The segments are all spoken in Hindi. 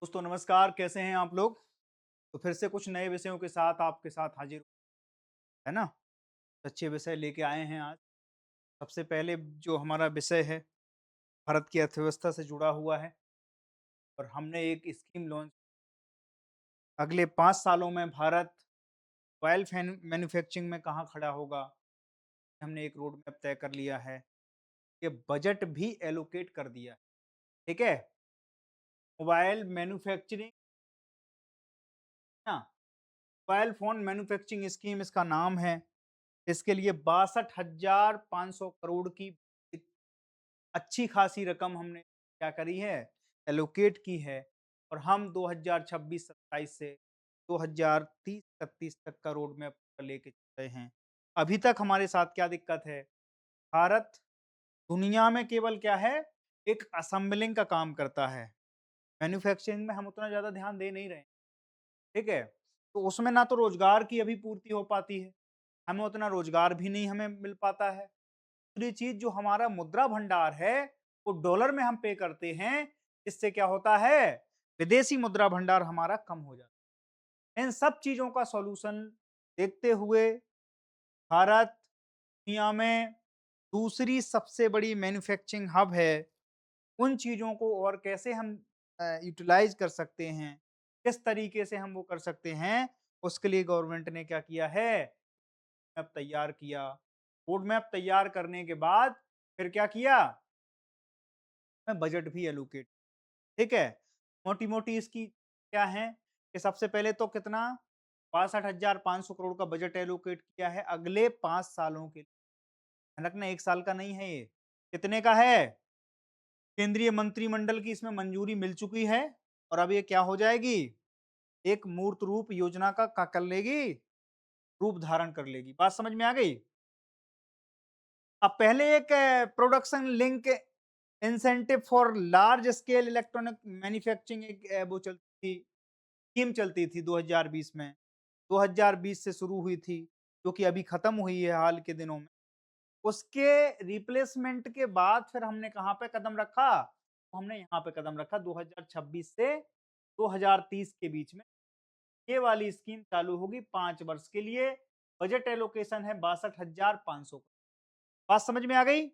दोस्तों नमस्कार, कैसे हैं आप लोग? तो फिर से कुछ नए विषयों के साथ आपके साथ हाजिर है ना? अच्छे विषय लेके आए हैं आज। सबसे पहले जो हमारा विषय है, भारत की अर्थव्यवस्था से जुड़ा हुआ है और हमने एक स्कीम लॉन्च अगले 5 सालों में भारत ऑयल मैन्युफैक्चरिंग में कहाँ खड़ा होगा, हमने एक रोड मैप तय कर लिया है। ये बजट भी एलोकेट कर दिया है, ठीक है? मोबाइल मैन्युफैक्चरिंग ना, मोबाइल फ़ोन मैन्युफैक्चरिंग स्कीम इसका नाम है। इसके लिए 62,500 करोड़ की एक अच्छी खासी रकम हमने क्या करी है, एलोकेट की है और हम 2026-27 से 2030-31 तक का रोड मैप लेके चल रहे हैं। अभी तक हमारे साथ क्या दिक्कत है, भारत दुनिया में केवल क्या है, एक असेंबलिंग का काम करता है। मैन्युफैक्चरिंग में हम उतना ज़्यादा ध्यान दे नहीं रहे हैं, ठीक है? तो उसमें ना तो रोज़गार की अभी पूर्ति हो पाती है, हमें उतना रोज़गार भी नहीं हमें मिल पाता है। दूसरी चीज़ जो हमारा मुद्रा भंडार है, वो डॉलर में हम पे करते हैं, इससे क्या होता है, विदेशी मुद्रा भंडार हमारा कम हो जाता है। इन सब चीज़ों का सॉल्यूशन देखते हुए भारत दुनिया में दूसरी सबसे बड़ी मैन्युफैक्चरिंग हब है। उन चीज़ों को और कैसे हम यूटिलाइज़ कर सकते हैं, किस तरीके से हम वो कर सकते हैं, उसके लिए गवर्नमेंट ने क्या किया है, मैप तैयार किया। रोड मैप तैयार करने के बाद फिर क्या किया, में बजट भी एलोकेट, ठीक है? मोटी-मोटी इसकी क्या है कि सबसे पहले तो कितना 62,500 करोड़ का बजट एलोकेट किया है अगले 5 सालों के लिए। ध्यान रखना 1 साल का नहीं है ये। कितने का है? केंद्रीय मंत्रिमंडल की इसमें मंजूरी मिल चुकी है और अब ये क्या हो जाएगी? एक मूर्त रूप योजना का क्या कर लेगी? रूप धारण कर लेगी। बात समझ में आ गई? अब पहले एक production link incentive for large scale electronic manufacturing एक वो चलती थी, स्कीम चलती थी 2020 में। 2020 से शुरू हुई थी, जो कि अभी खत्म हुई है हाल के दिनों में। उसके रिप्लेसमेंट के बाद फिर हमने कहाँ पे कदम रखा? तो हमने यहाँ पे कदम रखा 2026 से 2030 के बीच में। ये वाली स्कीम चालू होगी 5 वर्ष के लिए। बजट एलोकेशन है 62,500। बात समझ में आ गई?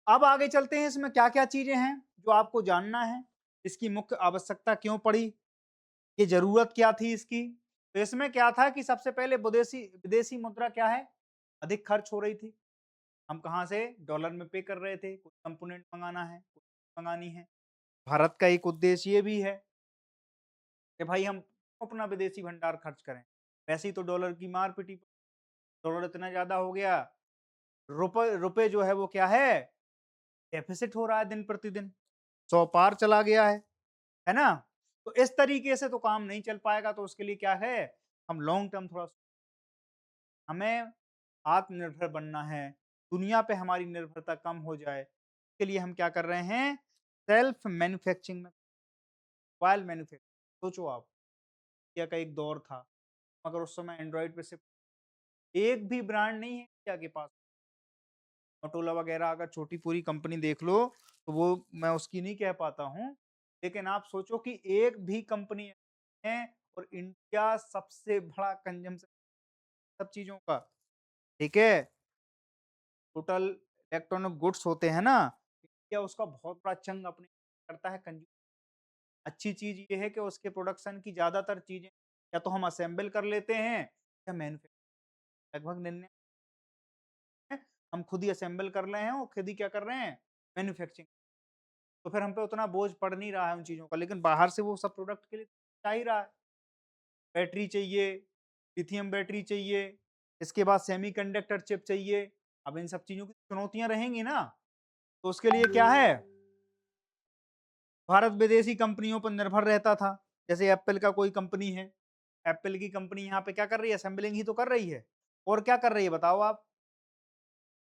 अब आगे चलते हैं, इसमें क्या-क्या चीज़ें हैं जो आपको जानना है? इसकी मुख्य आवश्यकता क्यों पड़ी? ये ज़रूरत क्या थी इसकी? तो इसमें क्या था कि सबसे पहले विदेशी विदेशी मुद्रा क्या है? अधिक खर्च हो रही थी। हम कहाँ से? डॉलर में पे कर रहे थे, कुछ कंपोनेंट मँगाना है, कुछ मँगानी है। भारत का एक उद्देश्य ये भी है कि भाई हम अपना विदेशी भंडार खर्च करें। वैसे ही तो डॉलर की मार पिटी, डॉलर इतना ज़्यादा हो गया, रुपए रुपए जो है वो क्या है? डेफ़िसिट हो रहा है दिन प्रतिदिन, 100 पार चला गया है ना? तो इस तरीके से तो काम नहीं चल पाएगा, तो उसके लिए क्या है, हम लॉन्ग टर्म थोड़ा हमें आत्मनिर्भर बनना है, दुनिया पे हमारी निर्भरता कम हो जाए, इसके लिए हम क्या कर रहे हैं, सेल्फ मैन्युफैक्चरिंग में मोबाइल मैन्युफैक्चरिंग सोचो आप, इंडिया का एक दौर था, मगर उस समय एंड्रॉइड पे सिर्फ एक भी ब्रांड नहीं है इंडिया के पास। मोटोला वगैरह अगर छोटी पूरी कंपनी देख लो, तो वो मैं उसकी नहीं कह पाता हूँ, लेकिन आप सोचो कि एक भी कंपनी है और इंडिया सबसे बड़ा कंजम्पशन सब चीज़ों का, ठीक है? टोटल इलेक्ट्रॉनिक गुड्स होते हैं ना, इंडिया उसका बहुत बड़ा चंग अपने करता है कंज्यूम। अच्छी चीज़ ये है कि उसके प्रोडक्शन की ज़्यादातर चीज़ें या तो हम असेंबल कर लेते हैं या मैन्युफैक्चर लगभग 99 हम खुद ही असेंबल कर रहे हैं और खुद ही क्या कर रहे हैं, मैन्युफैक्चरिंग। तो फिर हम पे उतना बोझ पड़ नहीं रहा है उन चीज़ों का, लेकिन बाहर से वो सब प्रोडक्ट के लिए आ ही रहा है। बैटरी चाहिए, लिथियम बैटरी चाहिए, इसके बाद सेमीकंडक्टर चिप चाहिए। अब इन सब चीज़ों की चुनौतियाँ रहेंगी ना, तो उसके लिए क्या है, भारत विदेशी कंपनियों पर निर्भर रहता था। जैसे एप्पल का कोई कंपनी है, एप्पल की कंपनी यहाँ पे क्या कर रही है, असेंबलिंग ही तो कर रही है। और क्या कर रही है बताओ आप?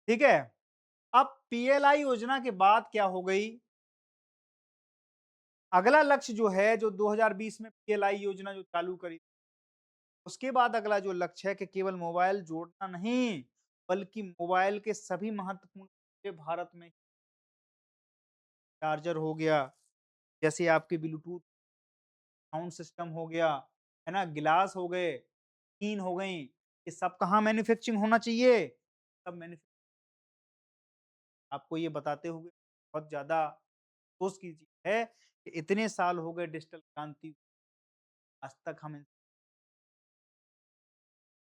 ठीक है? अब पीएलआई योजना के बाद क्या हो गई, अगला लक्ष्य जो है, जो 2020 में पीएलआई योजना जो चालू करी, उसके बाद अगला जो लक्ष्य है कि केवल मोबाइल जोड़ना नहीं, बल्कि मोबाइल के सभी महत्वपूर्ण हिस्से भारत में चार्जर हो गया, जैसे आपके ब्लूटूथ साउंड सिस्टम हो गया, है ना? गिलास हो गए, टीन हो गई, ये सब कहाँ मैन्युफैक्चरिंग होना चाहिए? सब मैन्यु आपको ये बताते हुए बहुत ज़्यादा अफ़सोस की चीज़ है कि इतने साल हो गए डिजिटल क्रांति, आज तक हम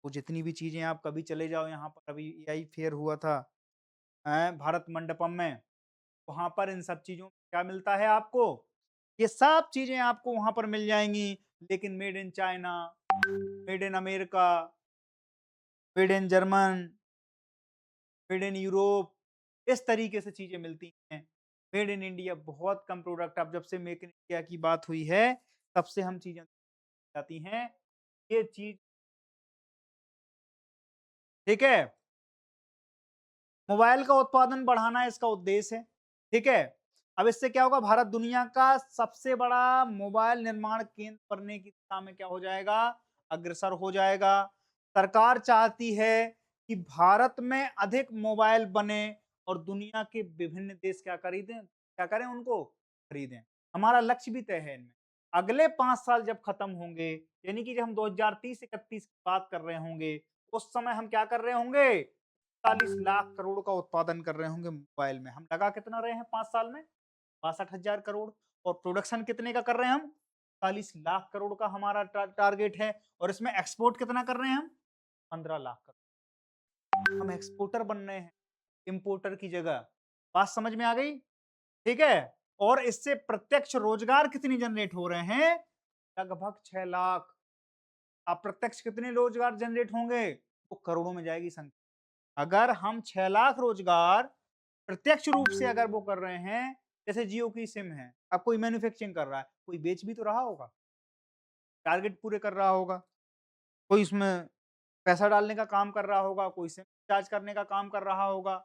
वो जितनी भी चीज़ें आप कभी चले जाओ यहाँ पर अभी एआई फेयर हुआ था, भारत मंडपम में, वहाँ पर इन सब चीज़ों में क्या मिलता है आपको? ये सब चीज़ें आपको वहाँ पर मिल जाएँगी, लेकिन made in China, made in America, made in German, made in Europe, इस तरीके से चीज़ें मिलती हैं। मेड इन इंडिया बहुत कम प्रोडक्ट अब जब से मेक इन इंडिया की बात हुई है, तब से हम चीज़ें जाती हैं। ये चीज़ ठीक है? मोबाइल का उत्पादन बढ़ाना इसका उद्देश्य है, ठीक है? अब इससे क्या होगा भारत दुनिया का सबसे बड़ा मोबाइल निर्माण केंद्र बनने की दिशा में क्या हो जाएगा? अग्रसर हो जाएगा। सरकार चाहती है कि भारत में अधिक मोबाइल बने और दुनिया के विभिन्न देश क्या करें उनको? खरीदें। हमारा लक्ष्य भी तय है इनमें। अगले 5 साल जब खत्म होंगे, यानी कि जब हम 2030-31 की बात कर रहे होंगे, उस समय हम क्या कर रहे होंगे? 40 लाख करोड़ का उत्पादन कर रहे होंगे मोबाइल में। हम लगा कितना रहे हैं 5 साल में? 62,000 करोड़ और प्रोडक्शन कितने का कर रहे हैं हम? 40 लाख करोड़ का हमारा टारगेट है और इसमें एक्सपोर्ट कितना कर रहे हैं हम? 15 लाख करोड़। हम एक्सपोर्टर बन रहे हैं, इंपोर्टर की जगह। बात समझ में आ गई? ठीक है? और इससे प्रत्यक्ष रोजगार कितनी जनरेट हो रहे हैं? लगभग 6 लाख। अप्रत्यक्ष कितने रोजगार जनरेट होंगे? वो करोड़ों में जाएगी संख्या। अगर हम 6 लाख रोजगार प्रत्यक्ष रूप से अगर वो कर रहे हैं, जैसे जियो की सिम है, अब कोई मैन्युफैक्चरिंग कर रहा है, कोई बेच भी तो रहा होगा, टारगेट पूरे कर रहा होगा, कोई उसमें पैसा डालने का काम कर रहा होगा, कोई सिम रिचार्ज करने का काम कर रहा होगा,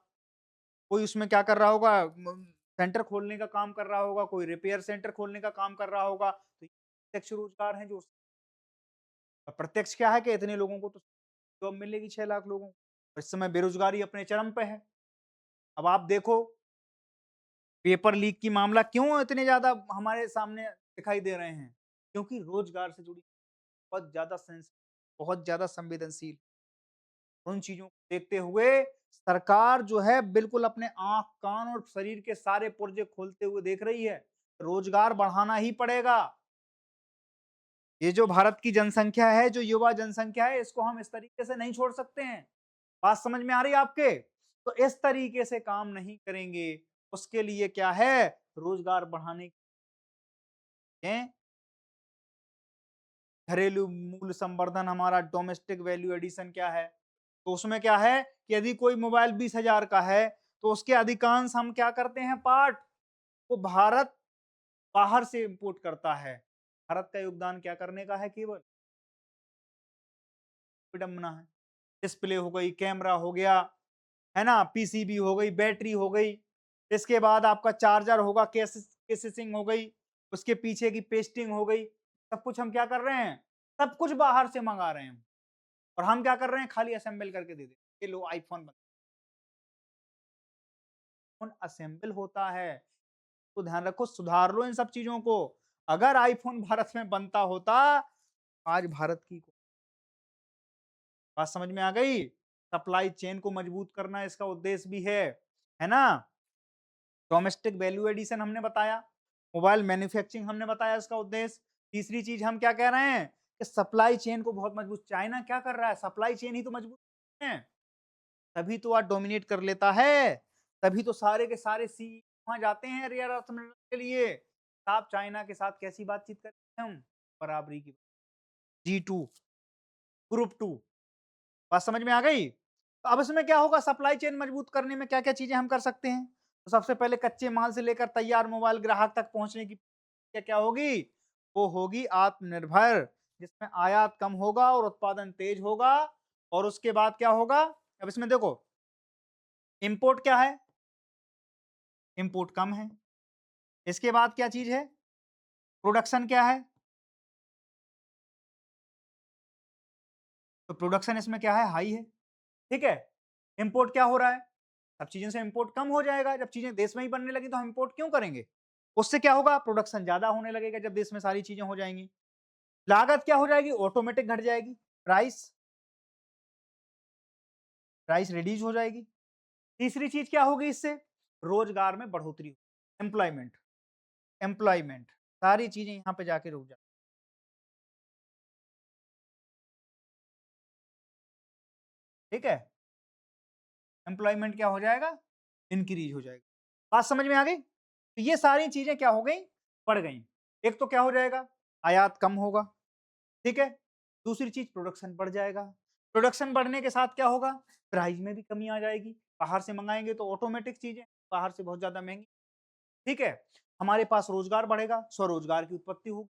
कोई उसमें क्या कर रहा होगा सेंटर खोलने का काम कर रहा होगा, कोई रिपेयर सेंटर खोलने का काम कर रहा होगा। तो ये प्रत्यक्ष रोजगार है जो अप्रत्यक्ष क्या है कि इतने लोगों को तो जॉब मिलेगी 6 लाख लोगों को। और इस समय बेरोजगारी अपने चरम पे है। अब आप देखो पेपर लीक की मामला क्यों इतने ज़्यादा हमारे सामने दिखाई दे रहे हैं? क्योंकि रोज़गार से जुड़ी बहुत ज़्यादा संवेदनशील उन चीज़ों को देखते हुए सरकार जो है बिल्कुल अपने आँख, कान और शरीर के सारे पुर्जे खोलते हुए देख रही है। रोज़गार बढ़ाना ही पड़ेगा। ये जो भारत की जनसंख्या है, जो युवा जनसंख्या है, इसको हम इस तरीके से नहीं छोड़ सकते हैं। बात समझ में आ रही है आपके? तो इस तरीके से काम नहीं करेंगे। उसके लिए क्या है? रोज़गार बढ़ाने के घरेलू मूल्य संवर्धन हमारा डोमेस्टिक वैल्यू एडिशन क्या है? तो उसमें क्या है कि यदि कोई मोबाइल 20,000 का है, तो उसके अधिकांश हम क्या करते हैं पार्ट, वो भारत बाहर से इम्पोर्ट करता है। भारत का योगदान क्या करने का है केवल? विडंबना है। डिस्प्ले हो गई, कैमरा हो गया, है ना? पीसीबी हो गई, बैटरी हो गई, इसके बाद आपका चार्जर होगा, केसिंग हो गई, उसके पीछे की पेस्टिंग हो गई, सब कुछ हम क्या कर रहे हैं? सब कुछ बाहर से मंगा रहे हैं और हम क्या कर रहे हैं? खाली असेंबल करके दे दें। ये लो आईफ़ोन असेंबल होता है, तो ध्यान रखो सुधार लो इन सब चीज़ों को। अगर आईफ़ोन भारत में बनता होता, आज भारत की बात समझ में आ गई? सप्लाई चेन को मजबूत करना इसका उद्देश्य भी है ना? डोमेस्टिक वैल्यू एडिशन हमने बताया, मोबाइल मैन्युफैक्चरिंग हमने बताया इसका उद्देश्य। तीसरी चीज़ हम क्या कह रहे हैं कि सप्लाई चेन को बहुत मजबूत चाइना क्या कर रहा है? सप्लाई चेन ही तो मजबूत है, तभी तो आज डोमिनेट कर लेता है, तभी तो सारे के सारे सी वहाँ जाते हैं रेयर अर्थ मिनरल के लिए। आप चाइना के साथ कैसी बातचीत करते हैं हम? बराबरी की। G2 ग्रुप 2 बात समझ में आ गई? तो अब इसमें क्या होगा सप्लाई चेन मजबूत करने में क्या-क्या चीज़ें हम कर सकते हैं? तो सबसे पहले कच्चे माल से लेकर तैयार मोबाइल ग्राहक तक पहुँचने की क्या होगी? वो होगी आत्मनिर्भर, जिसमें आयात कम होगा और उत्पादन तेज होगा और उसके बाद क्या होगा? अब इसमें देखो इम्पोर्ट क्या है? इम्पोर्ट कम है। इसके बाद क्या चीज़ है? प्रोडक्शन क्या है? तो प्रोडक्शन इसमें क्या है? हाई है, ठीक है? इम्पोर्ट क्या हो रहा है? सब चीज़ों से इम्पोर्ट कम हो जाएगा, जब चीज़ें देश में ही बनने लगी तो हम इम्पोर्ट क्यों करेंगे? उससे क्या होगा? प्रोडक्शन ज़्यादा होने लगेगा जब देश में सारी चीज़ें हो जाएँगी। लागत क्या हो जाएगी? ऑटोमेटिक घट जाएगी। प्राइस प्राइस रिड्यूस हो जाएगी। तीसरी चीज़ क्या होगी इससे? रोज़गार में बढ़ोतरी, एम्प्लॉयमेंट एम्प्लॉयमेंट सारी चीज़ें यहाँ पे जाके रुक जाती ठीक है? एम्प्लॉयमेंट क्या हो जाएगा? इंक्रीज़ हो जाएगा। बात समझ में आ गई? तो ये सारी चीज़ें क्या हो गई? बढ़ गई। एक तो क्या हो जाएगा? आयात कम होगा, ठीक है? दूसरी चीज़ प्रोडक्शन बढ़ जाएगा। प्रोडक्शन बढ़ने के साथ क्या होगा? प्राइस में भी कमी आ जाएगी। बाहर से मँगाएँगे तो ऑटोमेटिक चीज़ें बाहर से बहुत ज़्यादा महँगी, ठीक है? हमारे पास रोज़गार बढ़ेगा, स्वरोज़गार की उत्पत्ति होगी।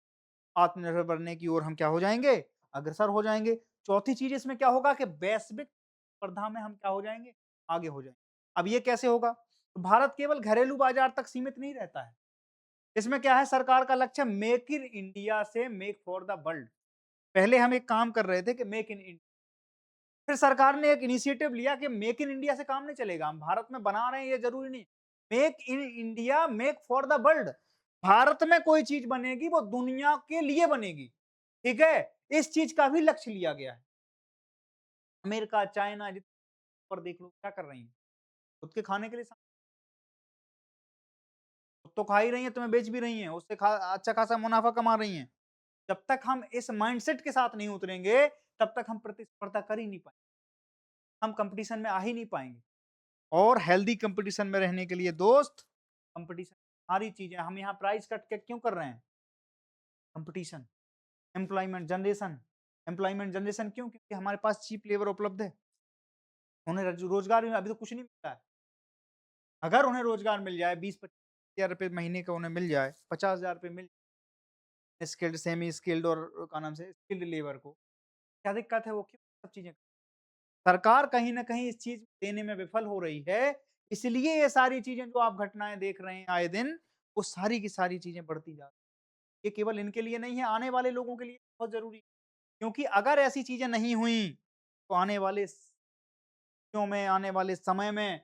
आत्मनिर्भर बनने की ओर हम क्या हो जाएँगे? अग्रसर हो जाएँगे। चौथी चीज़ इसमें क्या होगा कि वैश्विक स्पर्धा में हम क्या हो जाएँगे? आगे हो जाएँगे। अब ये कैसे होगा? तो भारत केवल घरेलू बाज़ार तक सीमित नहीं रहता है। इसमें क्या है सरकार का लक्ष्य मेक इन इंडिया से मेक फॉर द वर्ल्ड। पहले हम एक काम कर रहे थे कि मेक इन इंडिया फिर सरकार ने एक इनिशिएटिव लिया कि मेक इन इंडिया से काम नहीं चलेगा। हम भारत में बना रहे हैं ये ज़रूरी नहीं। Make in India make for the world. Bharat में कोई चीज़ बनेगी वो दुनिया के लिए बनेगी। ठीक है? इस चीज़ का भी लक्ष्य लिया गया है। अमेरिका, चाइना जित पर देख लो क्या कर रही हैं? खुद के खाने के लिए खुद तो खा ही रही हैं, तुम्हें बेच भी रही हैं, उससे अच्छा खासा मुनाफ़ा कमा रही हैं। जब तक हम इस माइंडसेट के साथ नहीं उतरेंगे, तब तक हम प्रतिस्पर्धा कर ही नहीं पाएँगे। हम कॉम्पिटिशन में आ ही नहीं पाएँगे। और हेल्दी कॉम्पिटिशन में रहने के लिए दोस्त, कॉम्पिटिशन सारी चीज़ें हम यहाँ प्राइस कट के क्यों कर रहे हैं? कॉम्पिटिशन, एम्प्लॉयमेंट जनरेशन क्यों? क्योंकि हमारे पास चीप लेबर उपलब्ध है। उन्हें रोज़गार भी अभी तो कुछ नहीं मिलता है। अगर उन्हें रोज़गार मिल जाए 20-25 हज़ार रुपए महीने का उन्हें मिल जाए, 50,000 रुपए मिल स्किल्ड, सेमी स्किल्ड और क्या नाम से स्किल्ड लेबर को, क्या दिक्कत है वो क्यों सब चीज़ें सरकार कहीं न कहीं इस चीज़ देने में विफल हो रही है, इसलिए ये सारी चीज़ें जो आप घटनाएँ देख रहे हैं आए दिन, वो सारी की सारी चीज़ें बढ़ती जा रही हैं। ये केवल इनके लिए नहीं है, आने वाले लोगों के लिए बहुत ज़रूरी है। क्योंकि अगर ऐसी चीज़ें नहीं हुई, तो आने वाले में, आने वाले समय में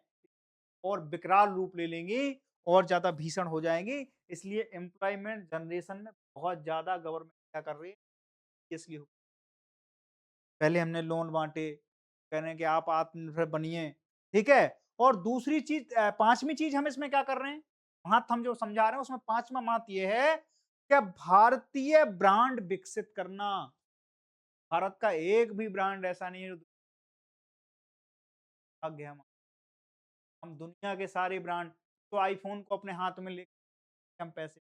और विकराल रूप ले लेंगी और ज़्यादा भीषण हो जाएँगी। इसलिए एम्प्लॉयमेंट जनरेशन में बहुत ज़्यादा गवर्नमेंट क्या कर रही है, इसलिए पहले हमने लोन बाँटे, कह रहे हैं कि आप आत्मनिर्भर बनिए, ठीक है? और दूसरी चीज़ 5वीं चीज़ हम इसमें क्या कर रहे हैं? महत्व हम जो समझा रहे हैं उसमें 5वां महत्व ये है कि भारतीय ब्रांड विकसित करना। भारत का एक भी ब्रांड ऐसा नहीं है जो भाग्य है हम दुनिया के सारे ब्रांड तो आईफ़ोन को अपने हाथ में लेके हम पैसे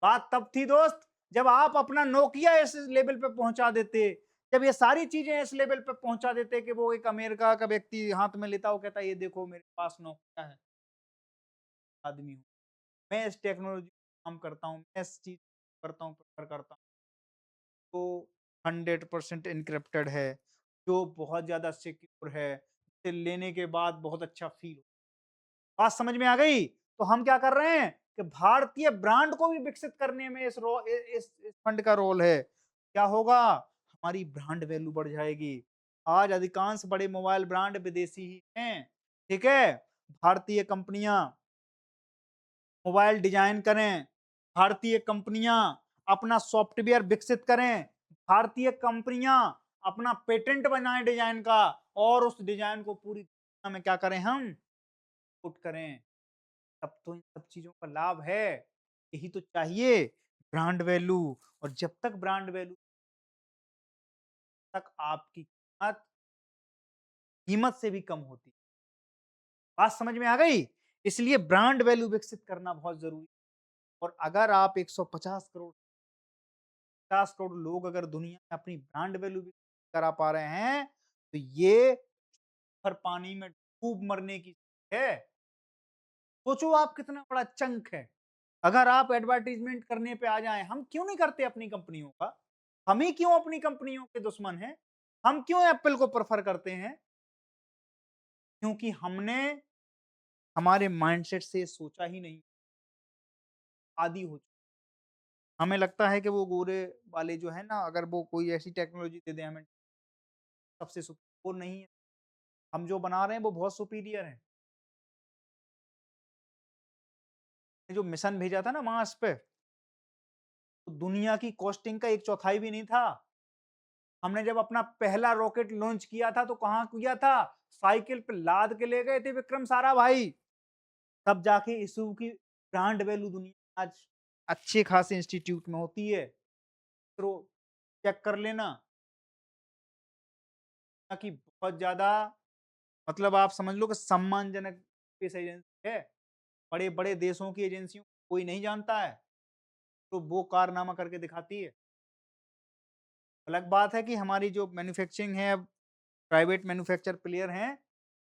बात तब थी दोस्त जब आप अपना नोकिया इस लेवल पे पहुँचा देते। जब ये सारी चीज़ें इस लेवल पे पहुँचा देते कि वो एक अमेरिका का व्यक्ति हाथ में लेता, वो कहता है ये देखो मेरे पास नोकिया है, आदमी हूँ। मैं इस टेक्नोलॉजी काम करता हूँ, मैं इस चीज़ करता हूँ, प्रेफ़र करता हूँ। तो 100% एन्क्रिप्टेड है, जो बहुत ज़्यादा सिक्योर है, इसे लेने के बाद बहुत अच्छा फ़ील बात समझ में आ गई? तो हम क्या कर रहे हैं कि भारतीय ब्रांड को भी विकसित करने में इस फंड का रोल है। क्या होगा? हमारी ब्रांड वैल्यू बढ़ जाएगी। आज अधिकांश बड़े मोबाइल ब्रांड विदेशी ही हैं, ठीक है? भारतीय कंपनियाँ मोबाइल डिज़ाइन करें, भारतीय कंपनियाँ अपना सॉफ्टवेयर विकसित करें, भारतीय कंपनियाँ अपना पेटेंट बनाएँ डिज़ाइन का और उस डिज़ाइन को पूरी दुनिया में क्या करें हम? पुट करें। तब तो इन सब चीज़ों का लाभ है। यही तो चाहिए ब्रांड वैल्यू और जब तक ब्रांड वैल्यू तक आपकी कीमत से भी कम होती। बात समझ में आ गई? इसलिए ब्रांड वैल्यू विकसित करना बहुत ज़रूरी है और अगर आप 150 करोड़ 50 करोड़ लोग अगर दुनिया में अपनी ब्रांड वैल्यू विकसित करा पा रहे हैं, तो ये हर पानी में डूब मरने की है। सोचो आप कितना बड़ा चंक है। अगर आप एडवर्टाइज़मेंट करने पे आ जाएँ, हम क्यों नहीं करते अपनी कंपनियों का? हम ही क्यों अपनी कंपनियों के दुश्मन हैं? हम क्यों एप्पल को प्रेफ़र करते हैं? क्योंकि हमने हमारे माइंडसेट से सोचा ही नहीं, आदी हो चुके। हमें लगता है कि वो गोरे वाले जो है ना, अगर वो कोई ऐसी टेक्नोलॉजी दे दें हमें सबसे वो नहीं है। हम जो बना रहे हैं वो बहुत सुपीरियर है। जो मिशन भेजा था ना मार्स पे, तो दुनिया की कॉस्टिंग का 1/4 भी नहीं था। हमने जब अपना पहला रॉकेट लॉन्च किया था तो कहाँ किया था? साइकिल पे लाद के ले गए थे विक्रम साराभाई। तब जाके इसरो की ब्रांड वैल्यू दुनिया आज अच्छे खासे इंस्टीट्यूट में होती है। इसरो चेक कर लेना कि बहुत ज्यादा, मतलब आप समझ लो कि सम्मानजनक स्पेस एजेंसी है। बड़े-बड़े देशों की एजेंसियों को कोई नहीं जानता है, तो वो कारनामा करके दिखाती है। अलग बात है कि हमारी जो मैन्युफैक्चरिंग है, प्राइवेट मैन्युफैक्चर प्लेयर हैं,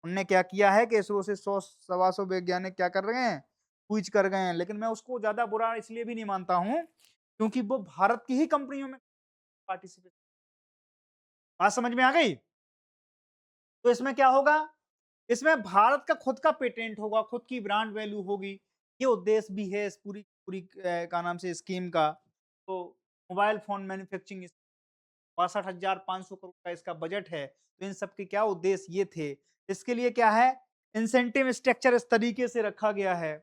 उनने क्या किया है कि इसरो से 100 सवा सौ वैज्ञानिक क्या कर रहे हैं, कूच कर गए हैं। लेकिन मैं उसको ज़्यादा बुरा इसलिए भी नहीं मानता हूँ, क्योंकि वो भारत की ही कंपनियों में पार्टिसिपेट। बात समझ में आ गई? तो इसमें क्या होगा? इसमें भारत का खुद का पेटेंट होगा, खुद की ब्रांड वैल्यू होगी। ये उद्देश्य भी है इस पूरी पूरी क्या नाम से स्कीम का। तो मोबाइल फ़ोन मैन्युफैक्चरिंग 62,500 करोड़ का इसका बजट है। तो इन सब के क्या उद्देश्य ये थे। इसके लिए क्या है, इंसेंटिव स्ट्रक्चर इस तरीके से रखा गया है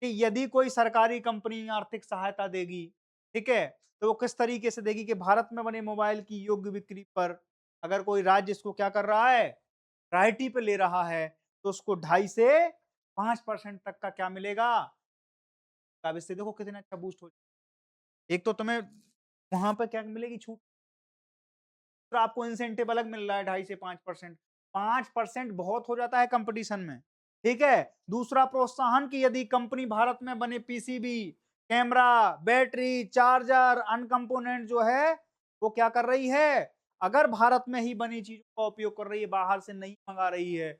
कि यदि कोई सरकारी कंपनी आर्थिक सहायता देगी, ठीक है? तो वो किस तरीके से देगी कि भारत में बने मोबाइल की योग्य बिक्री पर अगर कोई राज्य इसको क्या कर रहा है, रायल्टी पे ले रहा है, तो उसको 2.5 से 5% तक का क्या मिलेगा? अब इससे देखो कितना अच्छा बूस्ट हो। एक तो तुम्हें वहाँ पे क्या मिलेगी छूट, तो आपको इंसेंटिव अलग मिल रहा है 2.5 से 5%। 5% बहुत हो जाता है कंपटीशन में, ठीक है? दूसरा प्रोत्साहन कि यदि कंपनी भारत में बने पीसीबी, कैमरा, बैटरी, चार्जर, अन्य कंपोनेंट जो है, वो क्या कर रही है? अगर भारत में ही बनी चीज़ों का उपयोग कर रही है, बाहर से नहीं मँगा रही है,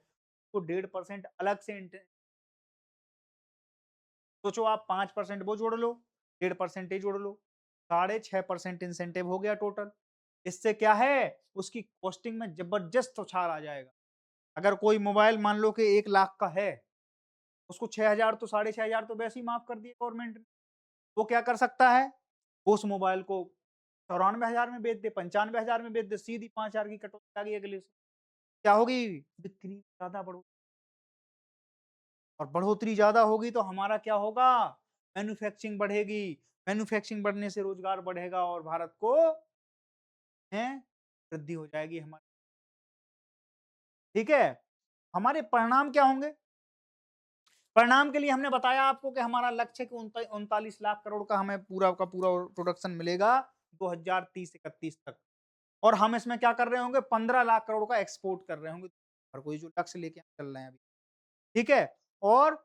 तो 1.5% अलग से सोचो आप 5% वो जोड़ लो, 1.5% ये जोड़ लो, 6.5% इंसेंटिव हो गया टोटल। इससे क्या है, उसकी कॉस्टिंग में ज़बरदस्त उछाल आ जाएगा। अगर कोई मोबाइल मान लो कि 1 लाख का है, उसको 6,000 तो 6,500 तो वैसे ही माफ़ कर दिए गवर्नमेंट ने। वो क्या कर सकता है, वो उस मोबाइल को 94,000 में बेच दे, 95,000 में बेच दे, सीधी 5,000 की कटौती आ गई अगले से। क्या होगी? बिक्री ज़्यादा बढ़ो, और बढ़ोतरी ज़्यादा होगी तो हमारा क्या होगा? मैन्युफैक्चरिंग बढ़ेगी, मैन्युफैक्चरिंग बढ़ने से रोज़गार बढ़ेगा और भारत को हैं वृद्धि हो जाएगी हमारी, ठीक है? हमारे परिणाम क्या होंगे? परिणाम के लिए हमने बताया आपको कि हमारा लक्ष्य है कि 39 लाख करोड़ का हमें पूरा का पूरा प्रोडक्शन मिलेगा 2030-31 तक, और हम इसमें क्या कर रहे होंगे? 15 लाख करोड़ का एक्सपोर्ट कर रहे होंगे, हर कोई जो लक्ष्य लेके चल रहे हैं अभी, ठीक है? और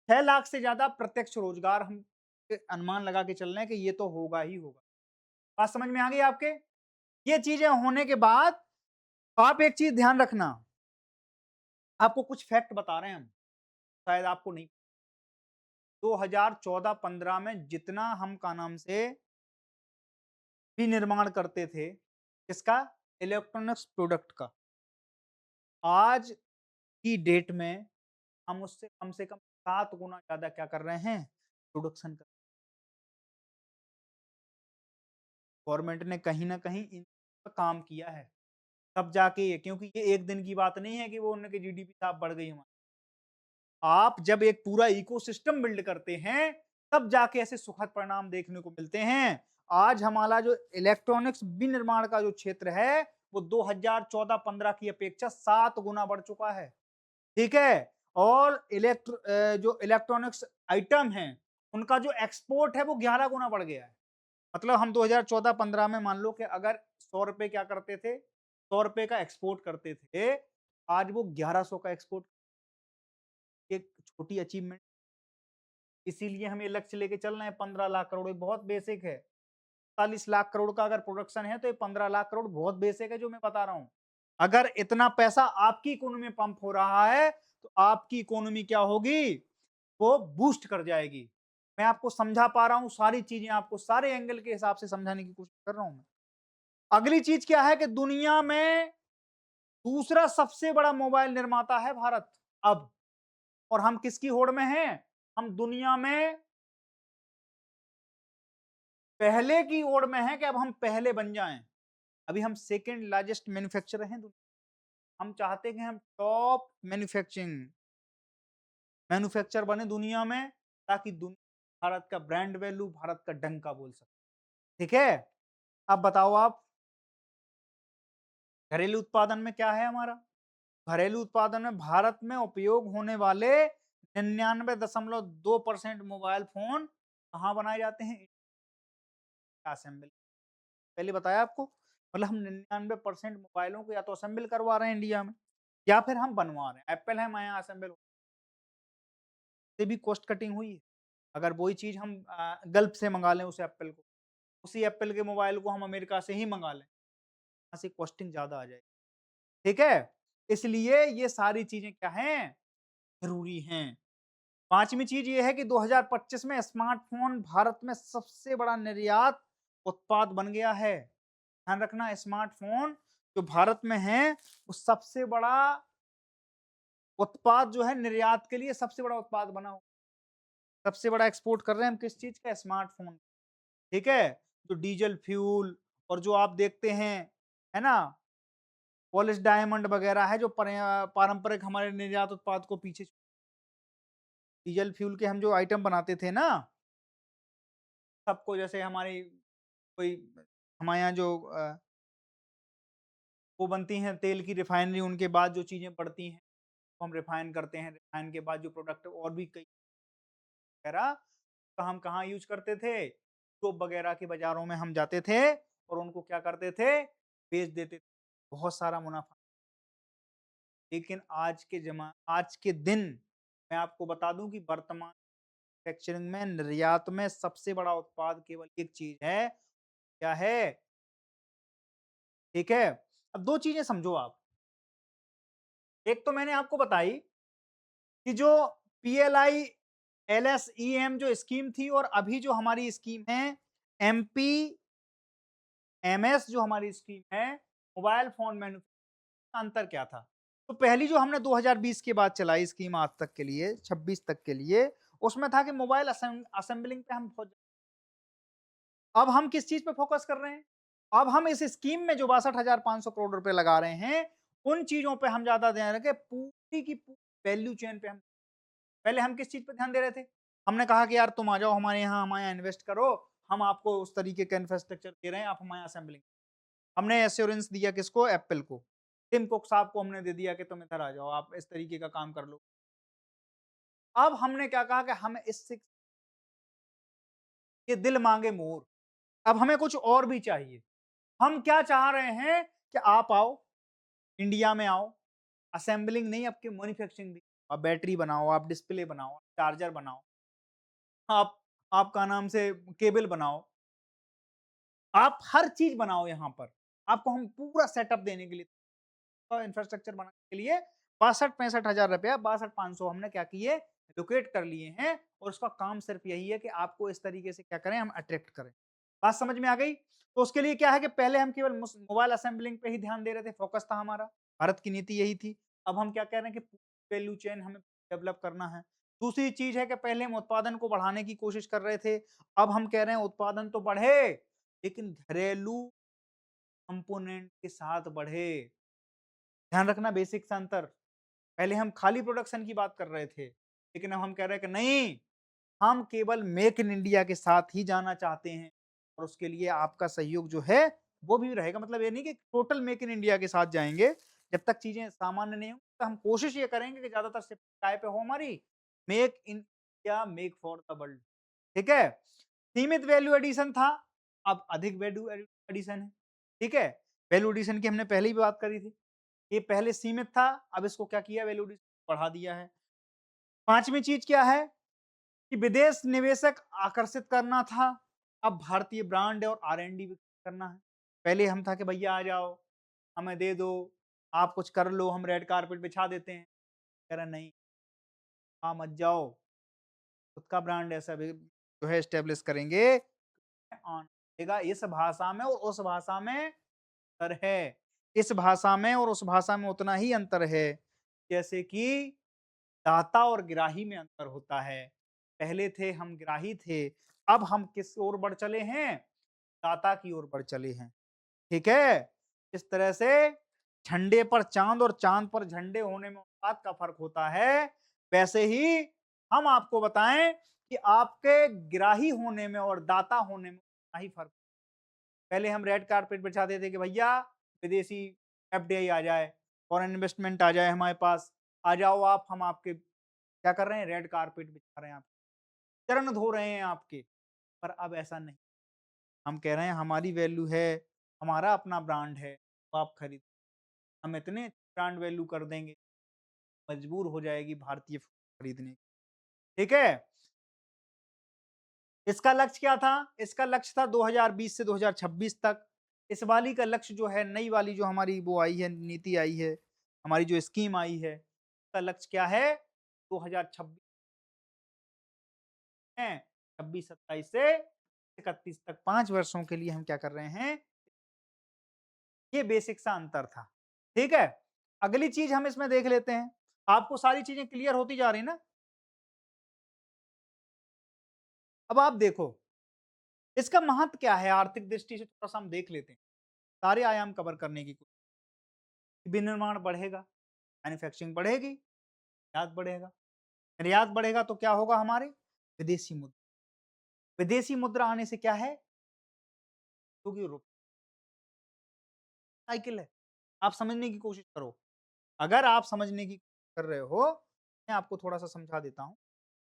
6 लाख से ज़्यादा प्रत्यक्ष रोज़गार हम अनुमान लगा के चल रहे हैं कि ये तो होगा ही होगा। बात समझ में आ गई आपके? ये चीज़ें होने के बाद आप एक चीज़ ध्यान रखना, आपको कुछ फैक्ट बता रहे हैं हम, शायद आपको नहीं। 2014-15 में जितना हम का नाम से विनिर्माण करते थे, किसका? इलेक्ट्रॉनिक्स प्रोडक्ट का। आज की डेट में हम उससे कम से कम 7 गुना ज़्यादा क्या कर रहे हैं? प्रोडक्शन कर। गवर्नमेंट ने कहीं न कहीं इन पर काम किया है, तब जाके ये, क्योंकि ये एक दिन की बात नहीं है कि वो उनकी जीडीपी साहब बढ़ गई हमारी। आप जब एक पूरा इकोसिस्टम बिल्ड करते हैं, तब जाके ऐसे सुखद परिणाम देखने को मिलते हैं। आज हमारा जो इलेक्ट्रॉनिक्स विनिर्माण का जो क्षेत्र है, वो 2014-15 की अपेक्षा 7 गुना बढ़ चुका है, ठीक है? और जो इलेक्ट्रॉनिक्स आइटम हैं, उनका जो एक्सपोर्ट है, वो 11 गुना बढ़ गया है। मतलब हम 2014-15 में मान लो कि अगर ₹100 क्या करते थे, ₹100 का एक्सपोर्ट करते थे, आज वो 1100 का एक्सपोर्ट, एक छोटी अचीवमेंट। इसीलिए हम ये लक्ष्य लेके चल रहे हैं 15 लाख करोड़, ये बहुत बेसिक है। 40 लाख करोड़ का अगर प्रोडक्शन है तो ये 15 लाख करोड़ बहुत बेसिक है जो मैं बता रहा हूँ। अगर इतना पैसा आपकी इकोनॉमी में पंप हो रहा है, तो आपकी इकोनॉमी क्या होगी? वो बूस्ट कर जाएगी। मैं आपको समझा पा रहा हूँ, सारी चीजें आपको सारे एंगल के हिसाब से समझाने की कोशिश कर रहा हूँ मैं। अगली चीज क्या है कि दुनिया में दूसरा सबसे बड़ा मोबाइल निर्माता है भारत अब, और हम किसकी होड़ में हैं? हम दुनिया में पहले की ओर में हैं कि अब हम पहले बन जाएं। अभी हम सेकंड लार्जेस्ट मैन्युफैक्चरर हैं हम चाहते हैं कि हम टॉप मैन्युफैक्चरिंग मैन्युफैक्चर बने दुनिया में, ताकि दुनिया भारत का ब्रांड वैल्यू, भारत का डंका बोल सकते हैं। ठीक है? अब बताओ आप, घरेलू उत्पादन में क्या है हमारा? घरेलू उत्पादन में भारत में उपयोग होने वाले 99.2% मोबाइल फ़ोन कहाँ बनाए जाते हैं? असेंबल। पहले बताया आपको, मतलब हम 99% मोबाइलों को या तो असेंबल करवा रहे हैं इंडिया में, या फिर हम बनवा रहे हैं। एप्पल है, हमारे यहाँ असेंबल से भी कॉस्ट कटिंग हुई है। अगर वही चीज़ हम गल्फ से मंगा लें उस एप्पल को, उसी एप्पल के मोबाइल को हम अमेरिका से ही मंगा लें, वहाँ से कॉस्टिंग ज़्यादा आ जाएगी। ठीक है? इसलिए ये सारी चीज़ें क्या हैं? ज़रूरी हैं। 5वीं चीज़ ये है कि 2025 में स्मार्टफ़ोन भारत में सबसे बड़ा निर्यात उत्पाद बन गया है। ध्यान रखना, स्मार्टफ़ोन जो भारत में है, वो सबसे बड़ा उत्पाद जो है निर्यात के लिए सबसे बड़ा उत्पाद बना हुआ। सबसे बड़ा एक्सपोर्ट कर रहे हैं हम किस चीज़ का? स्मार्टफ़ोन। ठीक है? जो डीज़ल फ्यूल और जो आप देखते हैं, है ना? पॉलिश डायमंड वगैरह है जो पारंपरिक हमारे निर्यात उत्पाद को पीछे डीज़ल फ्यूल के हम जो आइटम बनाते थे ना, सबको जैसे हमारी कोई हमारे यहाँ जो वो बनती हैं तेल की रिफाइनरी, उनके बाद जो चीज़ें पड़ती हैं, वो हम रिफाइन करते हैं। रिफाइन के बाद जो प्रोडक्ट और भी कई वगैरह तो हम कहाँ यूज़ करते थे? यूरोप वगैरह के बाज़ारों में हम जाते थे और उनको क्या करते थे? बेच देते थे। बहुत सारा मुनाफ़ा। लेकिन आज के दिन मैं आपको बता दूँ कि वर्तमान मैन्युफैक्चरिंग में, निर्यात में सबसे बड़ा उत्पाद केवल एक चीज़ है, क्या है? ठीक है? अब 2 चीज़ें समझो आप। एक तो मैंने आपको बताई कि जो पीएलआई, एलएसईएम जो स्कीम थी और अभी जो हमारी स्कीम है, एमपीएमएस जो हमारी स्कीम है, मोबाइल फ़ोन मैन्युफैक्चरिंग का अंतर क्या था? तो पहली जो हमने 2020 के बाद चलाई स्कीम आज तक के लिए, 26 तक के लिए, उसमें था कि मोबाइल असेंबलिंग पे हम बहुत। अब हम किस चीज़ पे फ़ोकस कर रहे हैं? अब हम इस स्कीम में जो 62,500 करोड़ रुपए लगा रहे हैं, उन चीज़ों पे हम ज़्यादा ध्यान रखें, पूरी की पूरी वैल्यू चेन पे हम। पहले हम किस चीज़ पे ध्यान दे रहे थे? हमने कहा कि यार तुम आ जाओ हमारे यहाँ इन्वेस्ट करो, हम आपको उस तरीके का इंफ्रास्ट्रक्चर दे रहे हैं, आप हमारे यहाँ असेंबलिंग। हमने एश्योरेंस दिया किसको? एप्पल को। टिम कुक साहब को हमने दे दिया कि तुम इधर आ जाओ, आप इस तरीके का काम कर लो। अब हमने क्या कहा कि हम इससे ये दिल मांगे मोर, अब हमें कुछ और भी चाहिए। हम क्या चाह रहे हैं कि आप आओ, इंडिया में आओ, असेंबलिंग नहीं आपकी मैन्युफैक्चरिंग भी। आप बैटरी बनाओ, आप डिस्प्ले बनाओ, चार्जर बनाओ, आप आपका नाम से केबल बनाओ, आप हर चीज़ बनाओ यहाँ पर। आपको हम पूरा सेटअप देने के लिए, इंफ्रास्ट्रक्चर बनाने के लिए 62-65 हज़ार रुपया, 62,500 हमने क्या किए? एलोकेट कर लिए हैं और उसका काम सिर्फ यही है कि आपको इस तरीके से क्या करें? हम अट्रैक्ट करें। बात समझ में आ गई? तो उसके लिए क्या है कि पहले हम केवल मोबाइल असेंबलिंग पे ही ध्यान दे रहे थे, फोकस था हमारा। भारत की नीति यही थी। अब हम क्या कह रहे हैं कि वैल्यू चेन हमें डेवलप करना है। दूसरी चीज़ है कि पहले हम उत्पादन को बढ़ाने की कोशिश कर रहे थे। अब हम कह रहे हैं उत्पादन तो बढ़े, लेकिन घरेलू कंपोनेंट के साथ बढ़े। ध्यान रखना बेसिक सा अंतर। पहले हम खाली प्रोडक्शन की बात कर रहे थे, लेकिन अब हम कह रहे हैं कि नहीं, हम केवल मेक इन इंडिया के साथ ही जाना चाहते हैं और उसके लिए आपका सहयोग जो है वो भी रहेगा। मतलब ये नहीं कि टोटल मेक इन इंडिया के साथ जाएँगे, जब तक चीज़ें सामान्य नहीं हों, तो हम कोशिश ये करेंगे कि ज़्यादातर शिफ्ट काय पे हो हमारी, make in India, make for the world. ठीक है? सीमित वैल्यू एडिशन था, अब अधिक वैल्यू एडिशन है। ठीक है? वैल्यू एडिशन की हमने पहले ही बात करी थी। ये पहले सीमित था, अब इसको क्या किया? वैल्यू एडिशन बढ़ा दिया है। 5वीं चीज़ क्या है कि विदेश निवेशक आकर्षित करना था, अब भारतीय ब्रांड और आर-एन-डी विकसित करना है। पहले हम था कि भैया आ जाओ, हमें दे दो, आप कुछ कर लो, हम रेड कारपेट बिछा देते हैं। कह रहा नहीं, आप मत जाओ, खुद का ब्रांड ऐसा भी जो है एस्टेब्लिश करेंगे, आनेगा इस भाषा में और उस भाषा में अंतर है। इस भाषा में और उस भाषा में उतना ही अंतर है, जैसे कि दाता और ग्राही में अंतर होता है। पहले थे हम ग्राही थे, अब हम किस ओर बढ़ चले हैं? दाता की ओर बढ़ चले हैं। ठीक है? इस तरह से झंडे पर चाँद और चाँद पर झंडे होने में बात का फ़र्क होता है, वैसे ही हम आपको बताएँ कि आपके ग्राही होने में और दाता होने में उतना ही फ़र्क। पहले हम रेड कारपेट बिछाते थे कि भैया विदेशी एफडीआई आ जाए, फॉरेन इन्वेस्टमेंट आ जाए हमारे पास, आ जाओ आप, हम आपके क्या कर रहे हैं, रेड कारपेट बिछा रहे हैं, आप चरण धो रहे हैं आपके। पर अब ऐसा नहीं, हम कह रहे हैं हमारी वैल्यू है, हमारा अपना ब्रांड है, तो आप खरीद, हम इतने ब्रांड वैल्यू कर देंगे, मजबूर हो जाएगी भारतीय खरीदने की। ठीक है? इसका लक्ष्य क्या था? इसका लक्ष्य था 2020 से 2026 तक। इस वाली का लक्ष्य जो है, नई वाली जो हमारी वो आई है, नीति आई है, हमारी जो स्कीम आई है, उसका लक्ष्य क्या है? 2026 है, 26-27 से 31 तक 5 वर्षों के लिए हम क्या कर रहे हैं? ये बेसिक सा अंतर था। ठीक है? अगली चीज़ हम इसमें देख लेते हैं। आपको सारी चीज़ें क्लियर होती जा रही ना? अब आप देखो, इसका महत्व क्या है आर्थिक दृष्टि से, थोड़ा-सा हम देख लेते हैं। सारे आयाम कवर करने की कोशिश। विनिर्माण बढ़ेगा, मैन्युफैक्चरिंग बढ़ेगी, निर्यात बढ़ेगा। निर्यात बढ़ेगा तो क्या होगा हमारे? विदेशी मुद्रा। विदेशी मुद्रा आने से क्या है? क्योंकि साइकिल है। आप समझने की कोशिश करो। अगर आप समझने की कर रहे हो, मैं आपको थोड़ा-सा समझा देता हूँ।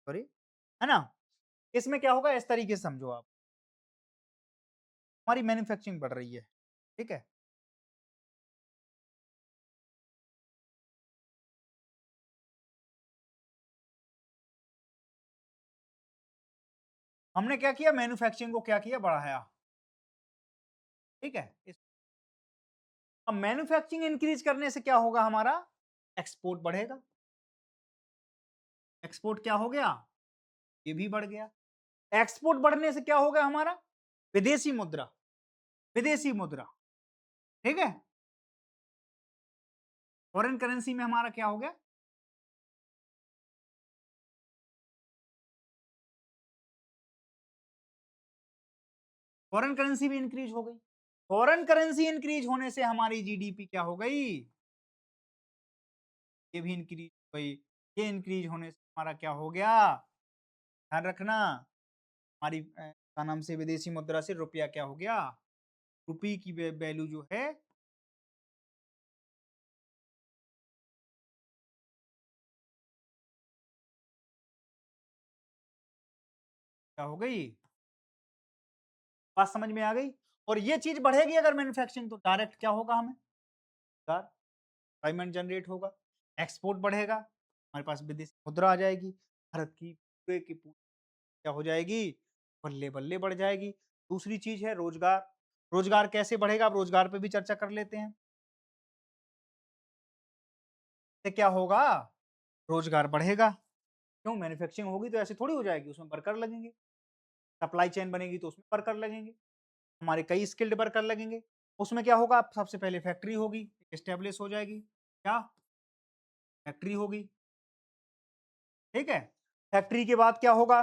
सॉरी, है ना? इसमें क्या होगा, इस तरीके से समझो आप। हमारी मैन्युफैक्चरिंग बढ़ रही है, ठीक है? हमने क्या किया, मैन्युफैक्चरिंग को क्या किया, बढ़ाया, ठीक है? अब मैन्युफैक्चरिंग इंक्रीज़ करने से क्या होगा हमारा? एक्सपोर्ट बढ़ेगा। एक्सपोर्ट क्या हो गया? ये भी बढ़ गया। एक्सपोर्ट बढ़ने से क्या हो गया हमारा? विदेशी मुद्रा, विदेशी मुद्रा, ठीक है? फॉरेन करेंसी में हमारा क्या हो गया? फॉरेन करेंसी भी इंक्रीज़ हो गई। फॉरेन करेंसी इंक्रीज़ होने से हमारी जीडीपी क्या हो गई? ये भी इंक्रीज़ हो गई। ये इंक्रीज़ होने से हमारा क्या हो गया? ध्यान रखना, हमारी क्या नाम से, विदेशी मुद्रा से रुपया क्या हो गया? रुपये की वैल्यू जो है, क्या हो गई? बात समझ में आ गई? और ये चीज़ बढ़ेगी अगर मैन्युफैक्चरिंग, तो डायरेक्ट क्या होगा हमें? रोज़गार, एम्प्लॉयमेंट जनरेट होगा, एक्सपोर्ट बढ़ेगा, हमारे पास विदेशी मुद्रा आ जाएगी, भारत की पूरे की पूरी क्या हो जाएगी? बल्ले-बल्ले बढ़ जाएगी। दूसरी चीज़ है रोज़गार। रोज़गार कैसे बढ़ेगा? अब रोज़गार पे भी चर्चा कर लेते हैं। इससे क्या होगा? रोज़गार बढ़ेगा। क्यों? मैन्युफैक्चरिंग होगी तो ऐसे थोड़ी हो जाएगी, उसमें वर्कर लगेंगे। सप्लाई चेन बनेगी तो उसमें वर्कर लगेंगे। हमारे कई स्किल्ड वर्कर लगेंगे। उसमें क्या होगा? सबसे पहले फैक्ट्री होगी, एस्टेब्लिश हो जाएगी। क्या? फैक्ट्री होगी, ठीक है? फैक्ट्री के बाद क्या होगा?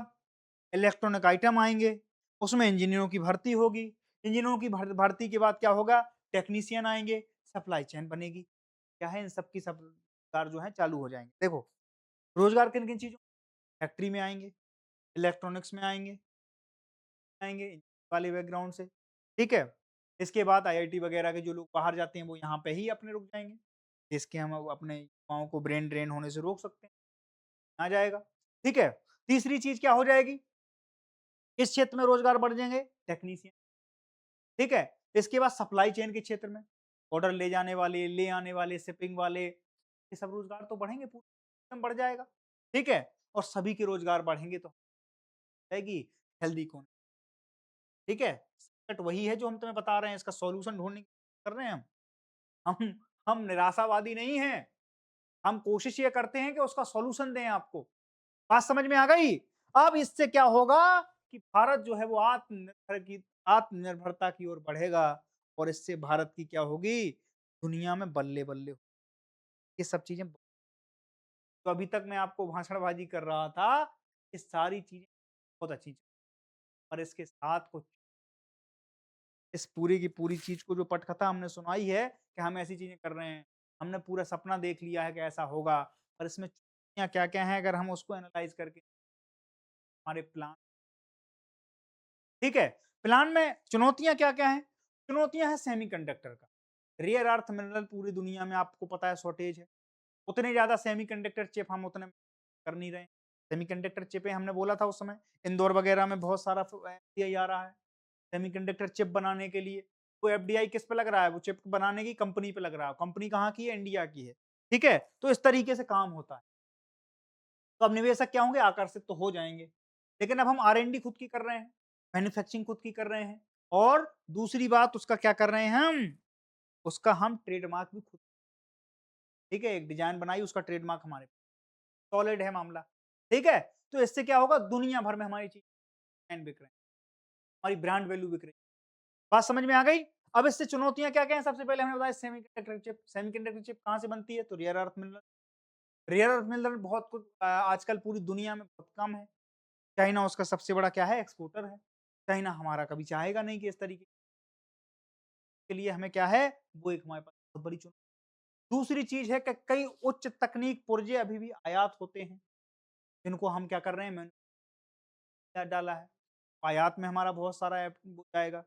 इलेक्ट्रॉनिक आइटम आएँगे, उसमें इंजीनियरों की भर्ती होगी। इंजीनियरों की भर्ती के बाद क्या होगा? टेक्नीशियन आएँगे, सप्लाई चेन बनेगी। क्या है, इन सब की सब रोज़गार जो है चालू हो जाएँगे। देखो, रोज़गार किन-किन चीज़ों, फैक्ट्री में आएँगे, इलेक्ट्रॉनिक्स में आएँगे वाले बैकग्राउंड से, ठीक है? इसके बाद आईआईटी वगैरह के जो लोग बाहर जाते हैं, वो यहाँ पे ही अपने रुक जाएँगे। जिसके हम अपने युवाओं को ब्रेन ड्रेन होने से रोक सकते हैं, आ जाएगा, ठीक है? तीसरी चीज़ क्या हो जाएगी? किस क्षेत्र में रोज़गार बढ़ जाएँगे? टेक्नीशियन, ठीक है? इसके बाद सप्लाई चेन के क्षेत्र में, ऑर्डर ले जाने वाले, ले आने वाले, शिपिंग वाले, ये सब रोज़गार तो बढ़ेंगे, पूरा सिस्टम बढ़ जाएगा, ठीक है? और सभी के रोज़गार बढ़ेंगे तो आएगी हेल्दी इकोनॉमी, ठीक है? संकट वही है जो हम तुम्हें बता रहे हैं, इसका सॉल्यूशन ढूँढने की कर रहे हैं हम। हम हम निराशावादी नहीं हैं, हम कोशिश ये करते हैं कि उसका सॉल्यूशन दें आपको। बात समझ में आ गई? अब इससे क्या होगा कि भारत जो है वो आत्मनिर्भरता की ओर बढ़ेगा और इससे भारत की क्या होगी? दुनिया में बल्ले-बल्ले, ये सब चीज़ें। तो अभी तक मैं आपको भाषणबाज़ी कर रहा था, ये सारी चीज़ें बहुत अच्छी चीज़, पर इसके साथ कुछ, इस पूरी की पूरी चीज़ को जो पटकथा हमने सुनाई है कि हम ऐसी चीज़ें कर रहे हैं, हमने पूरा सपना देख लिया है कि ऐसा होगा, पर इसमें चूतियाँ क्या-क्या हैं, अगर हम उसको एनालाइज़ करके हमारे प्लान, ठीक है? प्लान में चुनौतियाँ क्या-क्या हैं? चुनौतियाँ हैं सेमीकंडक्टर का। रेयर अर्थ मिनरल पूरी दुनिया में आपको पता है शॉर्टेज है। उतने ज़्यादा सेमीकंडक्टर चिप हम उतने कर नहीं रहे हैं। सेमीकंडक्टर चिपें हमने बोला था उस समय, इंदौर वगैरह में बहुत सारा एफडीआई आ रहा है, सेमीकंडक्टर चिप बनाने के लिए। वो एफडीआई किस पे लग रहा है? वो चिप बनाने की कंपनी पे लग रहा है। कंपनी कहाँ की है? इंडिया की है। ठीक है? तो इस तरीके से काम होता है। तो अब निवेशक क्या होंगे? आकर्षित तो हो जाएँगे। लेकिन अब हम आर-एन-डी खुद की कर रहे हैं, मैन्युफैक्चरिंग खुद की कर रहे हैं और दूसरी बात उसका क्या कर रहे हैं हम? उसका हम ट्रेडमार्क भी खुद, ठीक है? एक डिज़ाइन बनाई उसका ट्रेडमार्क हमारे सॉलिड है मामला, ठीक है? तो इससे क्या होगा? दुनिया भर में हमारी चीज़ ब्रांड बिक रहे हैं, हमारी ब्रांड वैल्यू बिक रही है। बात समझ में आ गई? अब इससे चुनौतियाँ क्या-क्या हैं? सबसे पहले हमने बताया सेमीकंडक्टर चिप। सेमीकंडक्टर चिप कहाँ से बनती है? तो rare earth mineral. Rare earth mineral बहुत कुछ आजकल पूरी दुनिया में बहुत कम है। चाइना उसका सबसे बड़ा क्या है? एक्सपोर्टर है। चाइना हमारा कभी चाहेगा नहीं कि इस तरीके के लिए हमें क्या है? वो एक हमारे पास बहुत बड़ी चुनौती। दूसरी चीज़ है कि कई उच्च तकनीक पुर्जे अभी भी आयात होते हैं, जिनको हम क्या कर रहे हैं? मैंने डाला है। आयात में हमारा बहुत सारा वो जाएगा,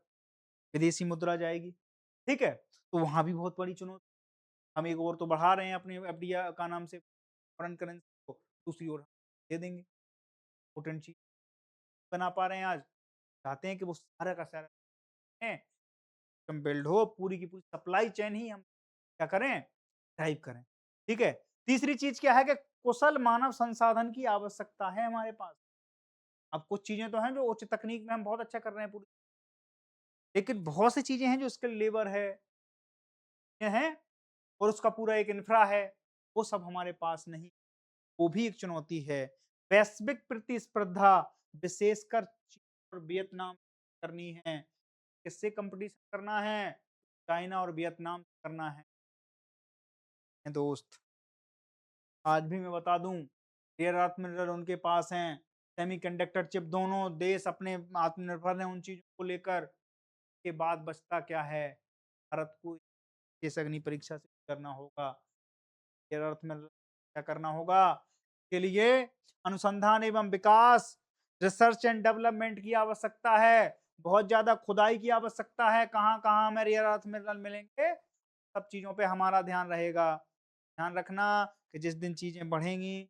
विदेशी मुद्रा जाएगी, ठीक है? तो वहाँ भी बहुत बड़ी चुनौती। हम एक ओर तो बढ़ा रहे हैं अपनी एफडीआई का नाम से फॉरेन करेंसी को, दूसरी ओर दे देंगे पोटेंट चीज़ बना पा रहे हैं आज। चाहते हैं कि वो सारा का सारा है, सिस्टम बिल्ड हो, पूरी की पूरी सप्लाई चेन ही हम क्या करें? ड्राइव करें, ठीक है? तीसरी चीज़ क्या है कि कुशल मानव संसाधन की आवश्यकता है हमारे पास। अब कुछ चीज़ें तो हैं जो उच्च तकनीक में हम बहुत अच्छा कर रहे हैं पूरी, लेकिन बहुत सी चीज़ें हैं जो स्किल्ड लेबर है, ये हैं और उसका पूरा एक इंफ्रा है, वो सब हमारे पास नहीं, वो भी एक चुनौती है। वैश्विक प्रतिस्पर्धा विशेषकर चीन और वियतनाम से करनी है। किससे कॉम्पिटिशन करना है? चाइना और वियतनाम से करना है दोस्त। आज भी मैं बता दूँ, रेयर अर्थ मिनरल उनके पास हैं, सेमीकंडक्टर चिप दोनों देश अपने आत्मनिर्भर हैं उन चीज़ों को लेकर। के बाद बचता क्या है? भारत को इस अग्नि परीक्षा से करना होगा। रेयर अर्थ मिनरल क्या करना होगा? के लिए अनुसंधान एवं विकास, रिसर्च एंड डेवलपमेंट की आवश्यकता है। बहुत ज़्यादा खुदाई की आवश्यकता है, कहाँ-कहाँ हमें रेयर अर्थ मिनरल मिलेंगे, सब चीज़ों पे हमारा ध्यान रहेगा। ध्यान रखना कि जिस दिन चीज़ें बढ़ेंगी,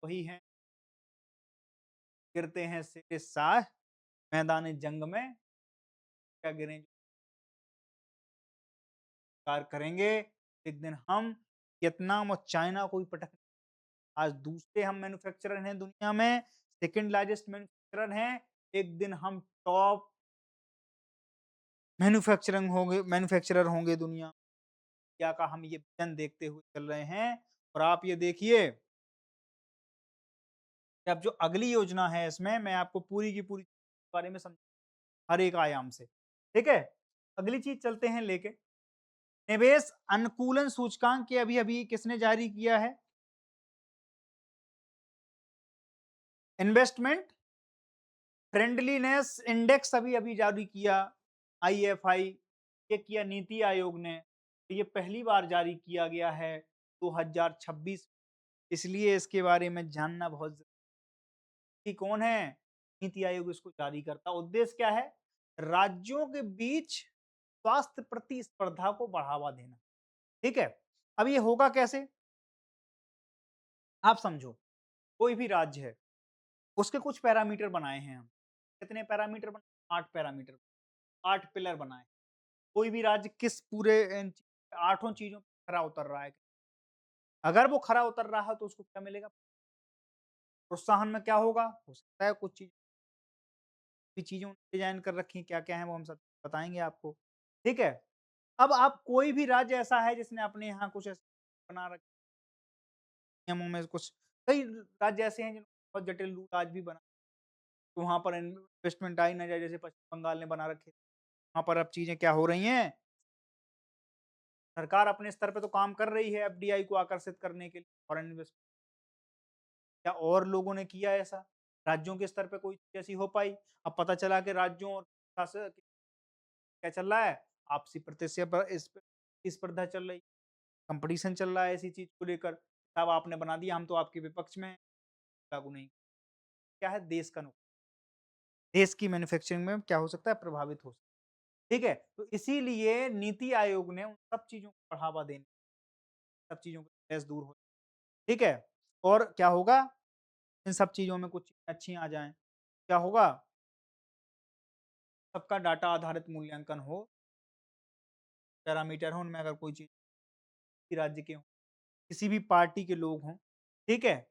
वही हैं, गिरते हैं शेर शाह मैदान जंग में, क्या गिरें कार्य करेंगे, एक दिन हम वियतनाम और चाइना को भी पटक, आज दूसरे हम मैन्युफैक्चरर हैं दुनिया में, सेकंड लार्जेस्ट मैन्युफैक्चरर हैं, एक दिन हम टॉप मैन्युफैक्चरर होंगे दुनिया में। क्या का हम ये विज़न देखते हुए चल रहे हैं और आप ये देखिए कि अब जो अगली योजना है इसमें मैं आपको पूरी की पूरी बारे में हर एक आयाम से, ठीक है? अगली चीज़ चलते हैं लेके, निवेश अनुकूलन सूचकांक के अभी-अभी किसने जारी किया है? इन्वेस्टमेंट फ्रेंडलीनेस इंडेक्स अभी-अभी जारी किया आईएफआई, ये किया नीति आयोग ने। ये पहली बार जारी किया गया है 2026, इसलिए इसके बारे में जानना बहुत ज़रूरी है। कौन है? नीति आयोग इसको जारी करता है। उद्देश्य क्या है? राज्यों के बीच स्वास्थ्य प्रतिस्पर्धा को बढ़ावा देना, ठीक है? अब ये होगा कैसे? आप समझो, कोई भी राज्य है, उसके कुछ पैरामीटर बनाए हैं हम। कितने पैरामीटर बनाए? 8 पैरामीटर, 8 पिलर बनाए। कोई भी राज्य किस पूरे आठों चीज़ों पे खरा उतर रहा है। अगर वो खरा उतर रहा है तो उसको क्या मिलेगा? प्रोत्साहन में क्या होगा? हो सकता है कुछ चीज़ें उन्होंने डिज़ाइन कर रखी हैं, क्या-क्या हैं वो हम सब बताएँगे आपको। ठीक है? अब आप कोई भी राज्य ऐसा है जिसने अपने यहाँ कुछ ऐसा बना रखा नियमों में कुछ, कई राज्य ऐसे हैं जिन्होंने बहुत जटिल रूल आज भी बना, तो वहाँ पर इन्वेस्टमेंट आ ही ना जाए, जैसे पश्चिम बंगाल ने बना रखे। वहाँ पर अब चीज़ें क्या हो रही हैं, सरकार अपने स्तर पे तो काम कर रही है एफडीआई को आकर्षित करने के लिए, फॉरेन इन्वेस्ट, क्या और लोगों ने किया ऐसा? राज्यों के स्तर पे कोई चीज़ ऐसी हो पाई? अब पता चला कि राज्यों और शासक क्या चल रहा है? आपसी प्रतिस्पर्धा चल रही, कॉम्पिटिशन चल रहा है ऐसी चीज़ को लेकर। साहब आपने बना दिया, हम तो आपके विपक्ष में हैं, लागू नहीं। क्या है? देश का नुकसान। देश की मैन्युफैक्चरिंग में क्या हो सकता है, प्रभावित हो सकता है। ठीक है? तो इसीलिए नीति आयोग ने उन सब चीज़ों को बढ़ावा देने, सब चीज़ों का स्ट्रेस दूर हो, ठीक है? और क्या होगा, इन सब चीज़ों में कुछ चीज़ें अच्छी आ जाएँ, क्या होगा, सबका डाटा आधारित मूल्यांकन हो, पैरामीटर हो, उनमें अगर कोई चीज़ किसी राज्य के हों, किसी भी पार्टी के लोग हों, ठीक है?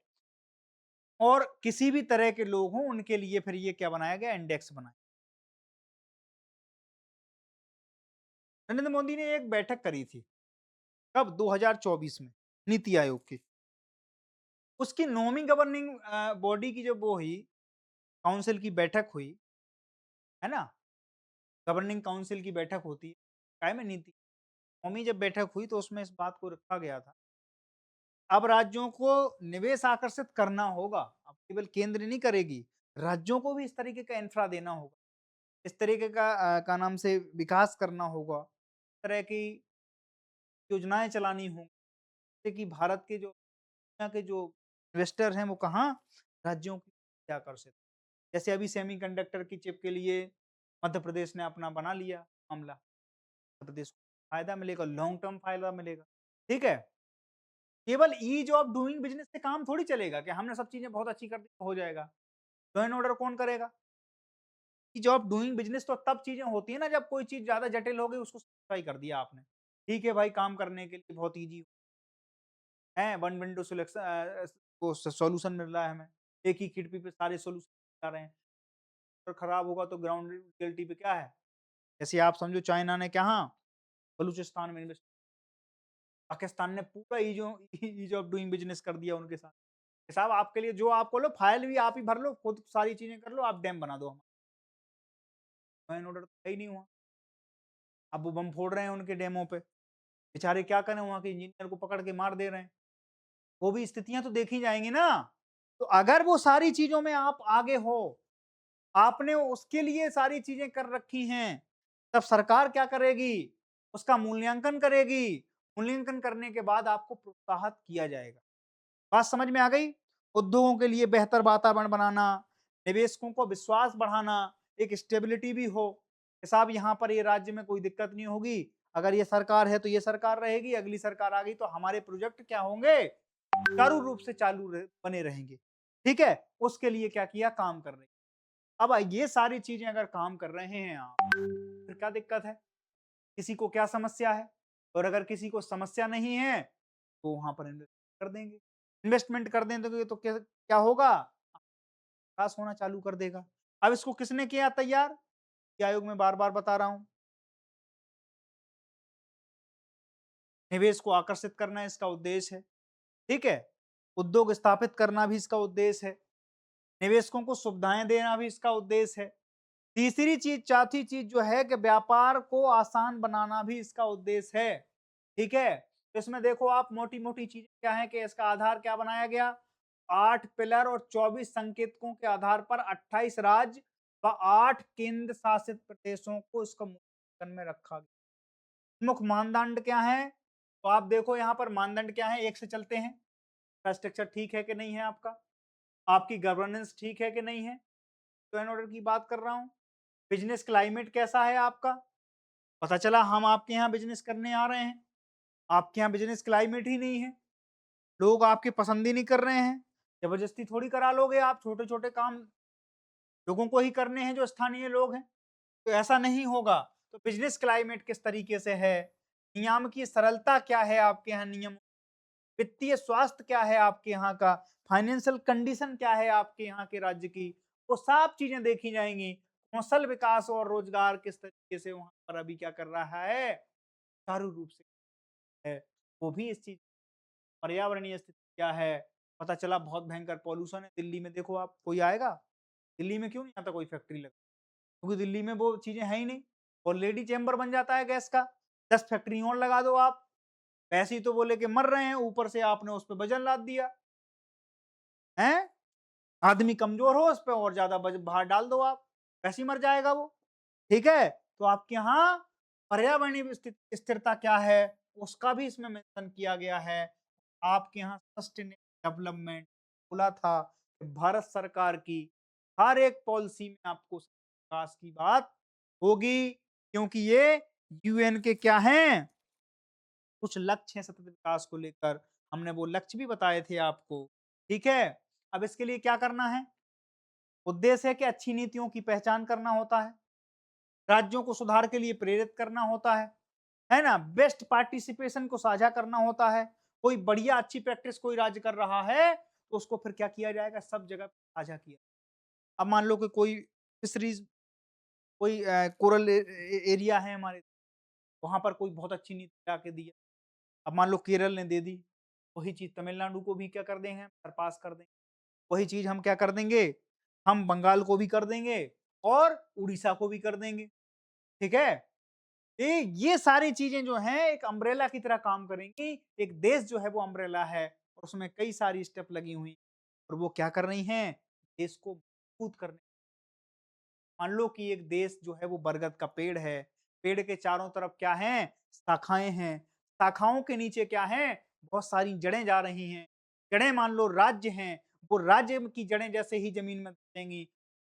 और किसी भी तरह के लोग हों, उनके लिए फिर ये क्या बनाया गया, इंडेक्स बनाया। नरेंद्र मोदी ने एक बैठक करी थी, कब? 2024 में, नीति आयोग की। उसकी नॉमी गवर्निंग बॉडी की जब वो हुई, काउंसिल की बैठक हुई, है ना? गवर्निंग काउंसिल की बैठक होती है, काय में नीति कौमी जब बैठक हुई तो उसमें इस बात को रखा गया था, अब राज्यों को निवेश आकर्षित करना होगा, अब केवल केंद्र नहीं करेगी, राज्यों को भी इस तरीके का इंफ्रा देना होगा, इस तरीके का का नाम से विकास करना होगा, इस तरह की योजनाएं चलानी होंगी, जिससे कि भारत के जो दुनिया के जो इन्वेस्टर हैं वो कहाँ, राज्यों की आकर्षित, जैसे अभी सेमीकंडक्टर की चिप के लिए मध्य प्रदेश ने अपना बना लिया मामला, मध्य प्रदेश को फायदा मिलेगा, लॉन्ग टर्म फायदा मिलेगा, ठीक है? केवल ईज़ ऑफ डूइंग बिज़नेस से काम थोड़ी चलेगा कि हमने सब चीज़ें बहुत अच्छी कर दी तो हो जाएगा। लॉ एंड ऑर्डर कौन करेगा? ईज़ ऑफ डूइंग बिज़नेस तो तब चीज़ें होती है ना जब कोई चीज़ ज़्यादा जटिल हो गई उसको सिम्प्लीफाई कर दिया आपने। ठीक है भाई, काम करने के लिए बहुत ईज़ी है, वन विंडो वो सॉल्यूशन मिल रहा है हमें। एक ही खिड़की पे सारे सॉल्यूशन आ रहे हैं। और खराब होगा तो ग्राउंड रियलिटी पे क्या है? जैसे आप समझो चाइना ने कहाँ बलूचिस्तान में इन्वेस्ट, पाकिस्तान ने पूरा ईज़ ऑफ डूइंग बिज़नेस कर दिया उनके साथ। साहब आपके लिए जो आपको लो फाइल भी आप ही भर लो, खुद सारी चीज़ें कर लो, आप डैम बना दो। लॉ एंड ऑर्डर तो है ही नहीं वहाँ। अब वो बम फोड़ रहे हैं उनके डैमों पे। बेचारे क्या करें, वहाँ के इंजीनियर को पकड़ के मार दे रहे हैं। वो भी स्थितियाँ तो देखी जाएँगी ना। तो अगर वो सारी चीज़ों में आप आगे हो, आपने उसके लिए सारी चीज़ें कर रखी हैं, तब सरकार क्या करेगी? उसका मूल्यांकन करेगी। मूल्यांकन करने के बाद आपको प्रोत्साहित किया जाएगा। बात समझ में आ गई? उद्योगों के लिए बेहतर वातावरण बनाना, निवेशकों को विश्वास बढ़ाना, एक स्टेबिलिटी भी हो कि साहब यहाँ पर ये राज्य में कोई दिक्कत नहीं होगी। अगर ये सरकार है तो ये सरकार रहेगी, अगली सरकार आ गई तो हमारे प्रोजेक्ट क्या होंगे? सुचारू रूप से बने रहेंगे। ठीक है? उसके लिए क्या किया? काम कर रहे। अब ये सारी चीजें अगर काम कर रहे हैं आप, फिर क्या दिक्कत है? किसी को क्या समस्या है? और अगर किसी को समस्या नहीं है, तो वहाँ पर इन्वेस्टमेंट कर देंगे। इन्वेस्टमेंट कर दें तो क्या क्या होगा? विकास होना चालू कर देगा। अब इसको किसने किया तैयार? नीति आयोग में बार-बार बता रहा हूँ। निवेश को आकर्षित करना इसका उद्देश्य है, ठीक है? उद्योग स्थापित करना भी इसका उद्देश्य है। निवेशकों को सुविधाएँ देना भी इसका उद्देश्य है। तीसरी चीज़, चौथी चीज़ जो है कि व्यापार को आसान बनाना भी इसका उद्देश्य है, ठीक है? तो इसमें देखो आप मोटी-मोटी चीज़ें क्या हैं कि इसका आधार क्या बनाया गया? 8 पिलर और 24 संकेतकों के आधार पर 28 राज्य व 8 केंद्र शासित प्रदेशों को इसको मूल्यांकन में रखा गया। मुख्य मानदंड क्या हैं? तो आप देखो यहाँ पर मानदंड क्या हैं, एक से चलते हैं। इंफ्रास्ट्रक्चर ठीक है कि नहीं है आपका? आपकी गवर्नेंस ठीक है कि नहीं है? लॉ एंड ऑर्डर की बात कर रहा हूँ। बिज़नेस क्लाइमेट कैसा है आपका? पता चला हम आपके यहाँ बिज़नेस करने आ रहे हैं, आपके यहाँ बिज़नेस क्लाइमेट ही नहीं है, लोग आपकी पसंद ही नहीं कर रहे हैं, ज़बरदस्ती थोड़ी करा लोगे आप, छोटे-छोटे काम लोगों को ही करने हैं जो स्थानीय लोग हैं, तो ऐसा नहीं होगा। तो बिज़नेस क्लाइमेट किस तरीके से है? नियम की सरलता क्या है आपके यहाँ नियम? वित्तीय स्वास्थ्य क्या है आपके यहाँ का? फाइनेंशियल कंडीशन क्या है आपके यहाँ के राज्य की? वो सब चीज़ें देखी जाएँगी। कौशल विकास और रोज़गार किस तरीके से वहाँ पर अभी क्या कर रहा है? सुचारू रूप से है। वो भी इस चीज़, पर्यावरणीय स्थिति क्या है? पता चला बहुत भयंकर पॉल्यूशन है दिल्ली में, देखो आप, कोई आएगा? दिल्ली में क्यों नहीं आता कोई फैक्ट्री लगा? क्योंकि दिल्ली में वो चीज़ें हैं ही नहीं। ऑलरेडी चैम्बर बन जाता है गैस का, 10 फैक्ट्री और लगा दो आप। पैसे ही तो वो लेके मर रहे हैं, ऊपर से आपने उस पे वज़न लाद दिया, हैं? आदमी कमज़ोर हो, उस पे और ज़्यादा भार डाल दो आप, वैसे ही मर जाएगा वो, ठीक है? तो आपके यहाँ पर्यावरणीय स्थिरता क्या है, उसका भी इसमें मेंशन किया गया है। आपके यहाँ सस्टेनेबल डेवलपमेंट बोला था कि भारत सरकार की हर एक पॉलिसी में आपको विकास की बात होगी, क्योंकि ये यूएन के क्या हैं, कुछ लक्ष्य हैं सतत विकास को लेकर। हमने वो लक्ष्य भी बताए थे आपको, ठीक है? अब इसके लिए क्या करना है? उद्देश्य है कि अच्छी नीतियों की पहचान करना होता है, राज्यों को सुधार के लिए प्रेरित करना होता है ना? बेस्ट पार्टिसिपेशन को साझा करना होता है। कोई बढ़िया अच्छी प्रैक्टिस कोई राज्य कर रहा है, तो उसको फिर क्या किया जाएगा? सब जगह साझा किया। अब मान लो कि कोई फिशरीज़, कोई कोरल एरिया है हमारे, वहाँ पर कोई बहुत अच्छी नीति ला के दी है। अब मान लो केरल ने दे दी, वही चीज़ तमिलनाडु को भी क्या कर देंगे, सरपास कर देंगे। वही चीज़ हम क्या कर देंगे, हम बंगाल को भी कर देंगे और उड़ीसा को भी कर देंगे, ठीक है? ये सारी चीज़ें जो हैं एक अम्ब्रेला की तरह काम करेंगी। एक देश जो है वो अम्ब्रेला है और उसमें कई सारी स्टेप लगी हुई और वो क्या कर रही हैं, देश को मजबूत करने। मान लो कि एक देश जो है वो बरगद का पेड़ है, पेड़ के चारों तरफ क्या हैं, शाखाएँ हैं, शाखाओं के नीचे क्या हैं, बहुत सारी जड़ें जा रही हैं। जड़ें मान लो राज्य हैं, वो राज्य की जड़ें जैसे ही ज़मीन में घुसेंगी,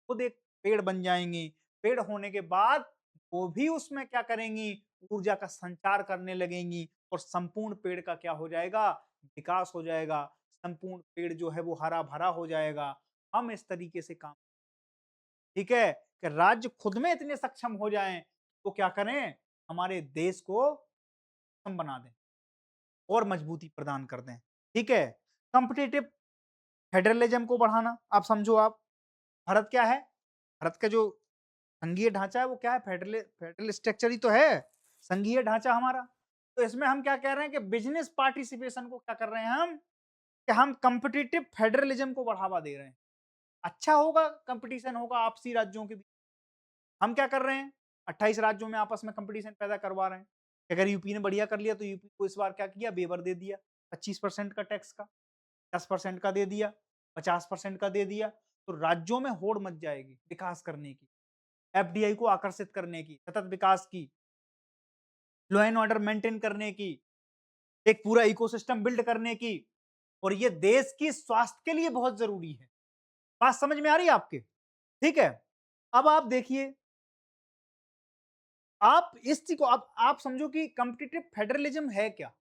खुद एक पेड़ बन जाएँगी। पेड़ होने के बाद वो भी उसमें क्या करेंगी, ऊर्जा का संचार करने लगेंगी और संपूर्ण पेड़ का क्या हो जाएगा, विकास हो जाएगा। संपूर्ण पेड़ जो है वो हरा-भरा हो जाएगा। हम इस तरीके से काम, ठीक है? कि राज्य खुद में इतने सक्षम हो जाएँ, तो क्या करें, हमारे देश को सक्षम बना दें और मजबूती प्रदान कर दें, ठीक है? कॉम्पिटिटिव फेडरलिज्म को बढ़ाना, आप समझो आप, भारत क्या है? भारत का जो संघीय ढांचा है वो क्या है? फेडरल स्ट्रक्चर ही तो है, संघीय ढांचा हमारा। तो इसमें हम क्या कह रहे हैं कि बिज़नेस पार्टिसिपेशन को क्या कर रहे हैं हम, कि हम कॉम्पिटिटिव फेडरलिज्म को बढ़ावा दे रहे हैं। अच्छा होगा, कॉम्पिटिशन होगा आपसी राज्यों के बीच। हम क्या कर रहे हैं? 28 राज्यों में आपस में कॉम्पिटिशन पैदा करवा रहे हैं। अगर यूपी ने बढ़िया कर लिया तो यूपी को इस बार क्या किया? वेवर दे दिया 25% का टैक्स का, 10% का दे दिया, 50% का दे दिया। तो राज्यों में होड़ मच जाएगी विकास करने की, एफडीआई को आकर्षित करने की, सतत विकास की, लॉ एंड ऑर्डर मेंटेन करने की, एक पूरा इकोसिस्टम बिल्ड करने की। और ये देश की स्वास्थ्य के लिए बहुत जरूरी है। बात समझ में आ रही है आपके? ठीक है। अब आप देखिए, आप इस चीज को आप समझो कि कॉम्पिटिटिव फेडरलिज्म है क्या?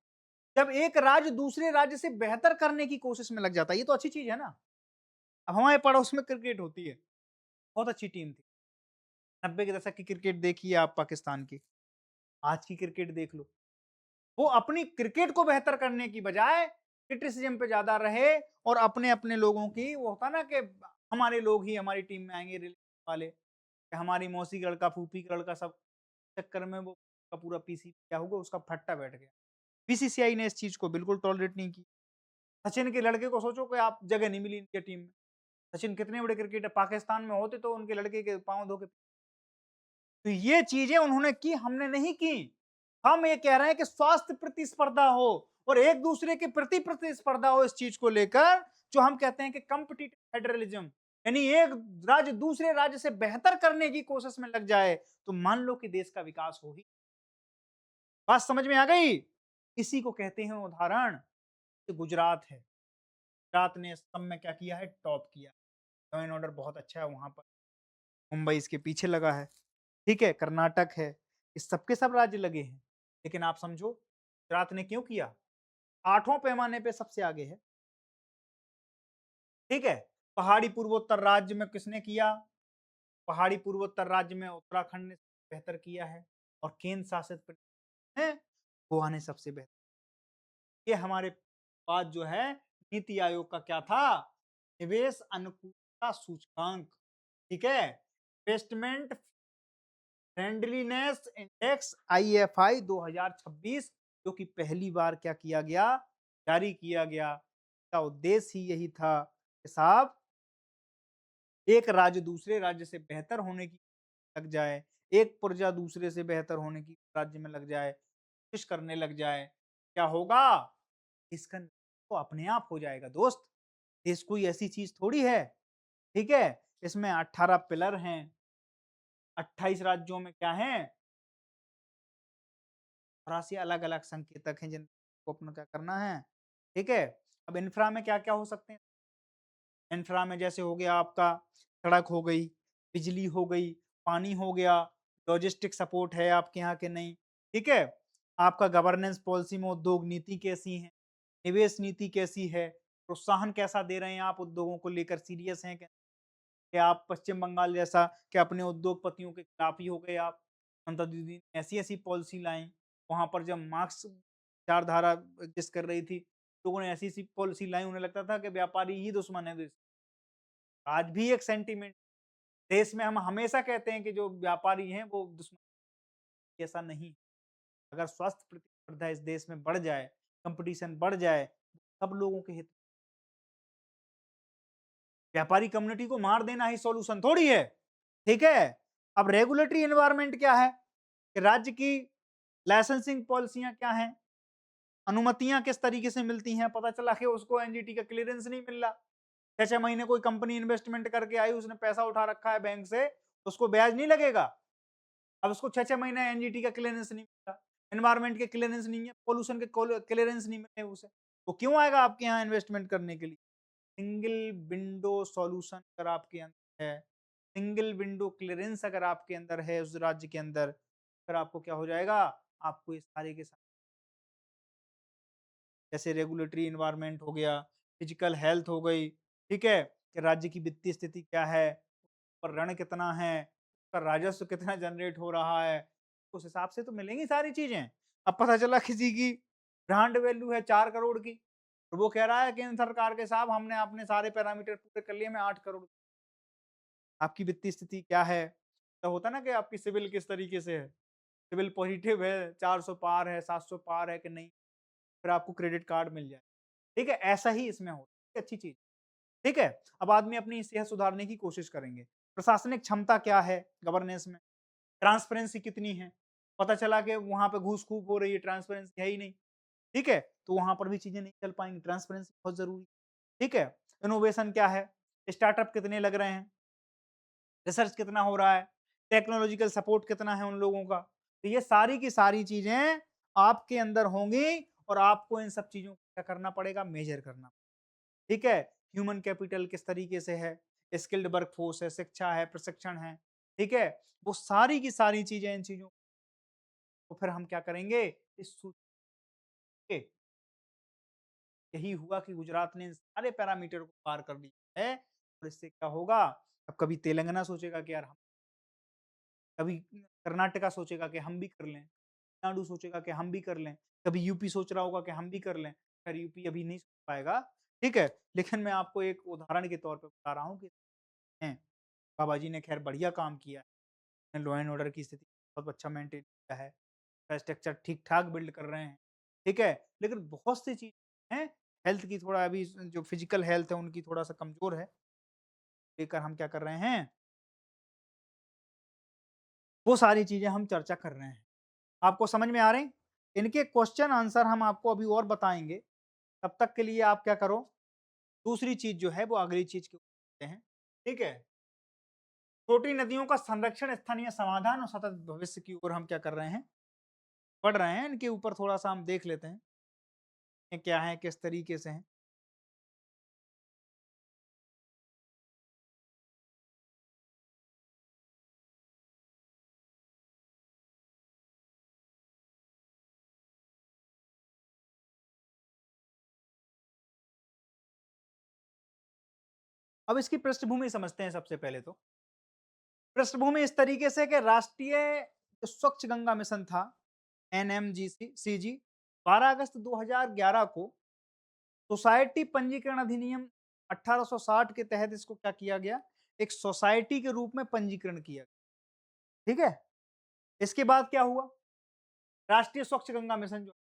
जब एक राज्य दूसरे राज्य से बेहतर करने की कोशिश में लग जाता है, ये तो अच्छी चीज है ना। अब हमारे पड़ोस में क्रिकेट होती है, बहुत अच्छी टीम थी। 90 के दशक की क्रिकेट देखिए आप पाकिस्तान की, आज की क्रिकेट देख लो। वो अपनी क्रिकेट को बेहतर करने की बजाय क्रिटिसिज्म पे ज्यादा रहे और अपने अपने लोगों की, वो होता ना कि हमारे लोग ही हमारी टीम में आएंगे रिलेटिव वाले, कि हमारी मौसी का लड़का, फूफी का लड़का, सब चक्कर में वो का पूरा पीसी क्या होगा, उसका फट्टा बैठ गया। बीसीसीआई ने इस चीज को बिल्कुल टॉलरेट नहीं की। सचिन के लड़के को सोचो कि आप जगह नहीं मिली इंडिया टीम में। सचिन कितने बड़े क्रिकेटर, पाकिस्तान में होते तो उनके लड़के के पांव धो के। तो ये चीजें उन्होंने की, हमने नहीं की। हम ये कह रहे हैं कि स्वास्थ्य प्रतिस्पर्धा हो और एक दूसरे के प्रति प्रतिस्पर्धा हो इस चीज को लेकर, जो हम कहते हैं कि कॉम्पिटिटिव फेडरलिज्म, यानी एक राज्य दूसरे राज्य से बेहतर करने की कोशिश में लग जाए, तो मान लो कि देश का विकास हो ही। बात समझ में आ गई? इसी को कहते हैं उदाहरण, कि गुजरात है। गुजरात ने सब में क्या किया है, टॉप किया। लॉ एंड ऑर्डर बहुत अच्छा है वहां पर। मुंबई इसके पीछे लगा है, ठीक है, कर्नाटक है, इस सबके सब राज्य लगे हैं। लेकिन आप समझो गुजरात ने क्यों किया? आठवां पैमाने पे सबसे आगे है, ठीक है। पहाड़ी पूर्वोत्तर राज्य में किसने किया? पहाड़ी पूर्वोत्तर राज्य में उत्तराखंड ने बेहतर किया है और केंद्र शासित प्रदेश है गोवा ने सबसे बेहतर। ये हमारे पास जो है नीति आयोग का क्या था, निवेश अनुकूलता सूचकांक, ठीक है, इन्वेस्टमेंट फ्रेंडलीनेस इंडेक्स आईएफआई 2026, जो कि पहली बार क्या किया गया, जारी किया गया। का उद्देश्य ही यही था कि साहब एक राज्य दूसरे राज्य से बेहतर होने की लग जाए, एक प्रजा दूसरे से बेहतर होने की राज्य में लग जाए, कोशिश करने लग जाए, क्या होगा, इसका तो अपने आप हो जाएगा दोस्त। देश कोई ऐसी चीज थोड़ी है, ठीक है। इसमें 18 पिलर हैं, 28 राज्यों में क्या है, 84 अलग अलग संकेतक हैं जिनको अपना क्या करना है, ठीक है। अब इंफ्रा में क्या क्या हो सकते हैं? इंफ्रा में जैसे हो गया आपका सड़क हो गई, बिजली हो गई, पानी हो गया, लॉजिस्टिक सपोर्ट है आपके यहाँ कि नहीं, ठीक है? आपका गवर्नेंस पॉलिसी में उद्योग नीति कैसी है? निवेश नीति कैसी है? प्रोत्साहन कैसा दे रहे हैं आप उद्योगों को लेकर सीरियस हैं क्या? क्या आप पश्चिम बंगाल जैसा क्या अपने उद्योगपतियों के खिलाफ ही हो गए आप? ममता दीदी ने ऐसी-ऐसी पॉलिसी लाई, वहाँ पर जब मार्क्स विचारधारा जिस कर रही थी, लोगों ने ऐसी-ऐसी पॉलिसी लाई, उन्हें लगता था कि व्यापारी ही दुश्मन है देश। आज भी एक सेंटीमेंट देश में हम हमेशा कहते हैं कि जो व्यापारी हैं वो दुश्मन, ऐसा नहीं। अगर स्वस्थ प्रतिस्पर्धा इस देश में बढ़ जाए, कंपटीशन बढ़ जाए, सब लोगों के हित। व्यापारी कम्युनिटी को मार देना ही सॉल्यूशन थोड़ी है, ठीक है? अब रेगुलेटरी एनवायरनमेंट क्या है? कि राज्य की लाइसेंसिंग पॉलिसियाँ क्या हैं? अनुमतियाँ किस तरीके से मिलती हैं? पता चला कि उसको एनजीटी का क्लीयरेंस नहीं मिल रहा। 6-6 महीने कोई कंपनी इन्वेस्टमेंट करके आई, उसने पैसा उठा रखा है बैंक से, उसको ब्याज नहीं लगेगा। अब उसको 6-6 महीने एनजीटी का क्लीयरेंस नहीं मिला, एनवायरनमेंट के क्लीयरेंस नहीं है, पॉल्यूशन के क्लीयरेंस नहीं मिले उसे। वो क्यों आएगा आपके यहाँ इन्वेस्टमेंट करने के लिए? सिंगल विंडो सॉल्यूशन अगर आपके अंदर है, सिंगल विंडो क्लीयरेंस अगर आपके अंदर है उस राज्य के अंदर, फिर आपको क्या हो जाएगा? आपको ये सारे के सारे जैसे रेगुलेटरी एनवायरनमेंट हो गया, फिजिकल हेल्थ हो गई, ठीक है? कि राज्य की वित्तीय स्थिति क्या है, और ऋण कितना है, उसका राजस्व कितना जनरेट हो रहा है, उस हिसाब से तो मिलेंगी सारी चीज़ें। अब पता चला किसी की ब्रांड वैल्यू है 4 करोड़ की, और वो कह रहा है केंद्र सरकार के साहब हमने अपने सारे पैरामीटर पूरे कर लिए, मैं 8 करोड़। आपकी वित्तीय स्थिति क्या है? तो होता है ना कि आपकी सिविल किस तरीके से है? सिविल पॉजिटिव है, 400 पार है, 700 पार है कि नहीं, फिर आपको क्रेडिट कार्ड मिल जाए। ठीक है? ऐसा ही इसमें होता है, अच्छी चीज़, ठीक है? अब आदमी अपनी सेहत सुधारने की कोशिश करेंगे। प्रशासनिक क्षमता क्या है गवर्नेंस में? ट्रांसपेरेंसी कितनी है? पता चला कि वहाँ पे घूस खूब हो रही है, ट्रांसपेरेंसी है ही नहीं, ठीक है? तो वहाँ पर भी चीज़ें नहीं चल पाएँगी, ट्रांसपेरेंसी बहुत ज़रूरी है, ठीक है? इनोवेशन क्या है? स्टार्टअप कितने लग रहे हैं? रिसर्च कितना हो रहा है? टेक्नोलॉजिकल सपोर्ट कितना है उन लोगों का? तो ये सारी की सारी चीज़ें आपके अंदर होंगी और आपको इन सब चीज़ों को क्या करना पड़ेगा? मेज़र करना, ठीक है? ह्यूमन कैपिटल किस तरीके से है? स्किल्ड वर्कफ़ोर्स है, शिक्षा है, प्रशिक्षण है, ठीक है? वो सारी की सारी चीज़ें इन चीज़ों को फिर हम क्या करेंगे? इस सूची के यही हुआ कि गुजरात ने इन सारे पैरामीटर को पार कर लिया है और इससे क्या होगा? अब कभी तेलंगाना सोचेगा कि यार हम, कभी कर्नाटका सोचेगा कि हम भी कर लें, तमिलनाडु सोचेगा कि हम भी कर लें, कभी यूपी सोच रहा होगा कि हम भी कर लें। खैर यूपी अभी नहीं सोच पाएगा, ठीक है? लेकिन मैं आपको एक उदाहरण के तौर पे बता रहा हूँ कि हैं, बाबा जी ने खैर बढ़िया काम किया है, लॉ एंड ऑर्डर की स्थिति बहुत अच्छा मेंटेन किया है, इंफ्रास्ट्रक्चर ठीक-ठाक बिल्ड कर रहे हैं, ठीक है? लेकिन बहुत सी चीज़ें हैं, हेल्थ की थोड़ा अभी जो फिजिकल हेल्थ है उनकी थोड़ा-सा कमज़ोर है, लेकर हम क्या कर रहे हैं, वो सारी चीज़ें हम चर्चा कर रहे हैं। आपको समझ में आ रहे हैं? इनके क्वेश्चन आंसर हम आपको अभी और बताएँगे। तब तक के लिए आप क्या करो, दूसरी चीज़ जो है वो अगली चीज़ के ऊपर हैं, ठीक है? छोटी नदियों का संरक्षण, स्थानीय समाधान और सतत भविष्य की ओर हम क्या कर रहे हैं, बढ़ रहे हैं। इनके ऊपर थोड़ा-सा हम देख लेते हैं, ये क्या है, किस तरीके से हैं। अब इसकी पृष्ठभूमि समझते हैं सबसे पहले तो। पृष्ठभूमि इस तरीके से कि राष्ट्रीय जो स्वच्छ गंगा मिशन था, सीजी 12 अगस्त 2011 को सोसाइटी पंजीकरण अधिनियम 1860 के तहत इसको क्या किया गया, एक सोसाइटी के रूप में पंजीकरण किया गया, ठीक है? इसके बाद क्या हुआ? राष्ट्रीय स्वच्छ गंगा मिशन जो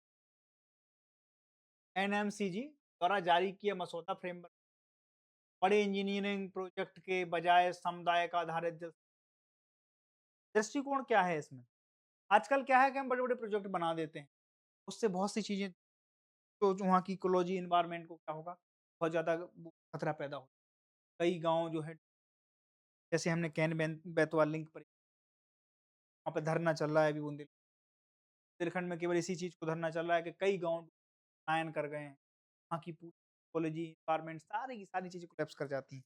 एनएमसीजी द्वारा जारी किया मसौदा फ्रेमवर्क, बड़े इंजीनियरिंग प्रोजेक्ट के बजाय समुदाय का आधारित दृष्टिकोण क्या है इसमें? आजकल क्या है कि हम बड़े-बड़े प्रोजेक्ट बना देते हैं। उससे बहुत सी चीज़ें, तो जो वहाँ की इकोलॉजी एनवायरनमेंट को क्या होगा, बहुत ज़्यादा वो खतरा पैदा होगा। कई गाँव जो है, जैसे हमने कैन बैतवाल लिंक पर वहाँ पे धरना चल रहा है अभी बुंदेलखंड में केवल इसी चीज़ को धरना चल रहा है कि कई गाँव पलायन कर गए हैं। वहाँ की पूरी इकोलॉजी, एनवायरनमेंट सारी की सारी चीज़ें कोलैप्स कर जाती हैं।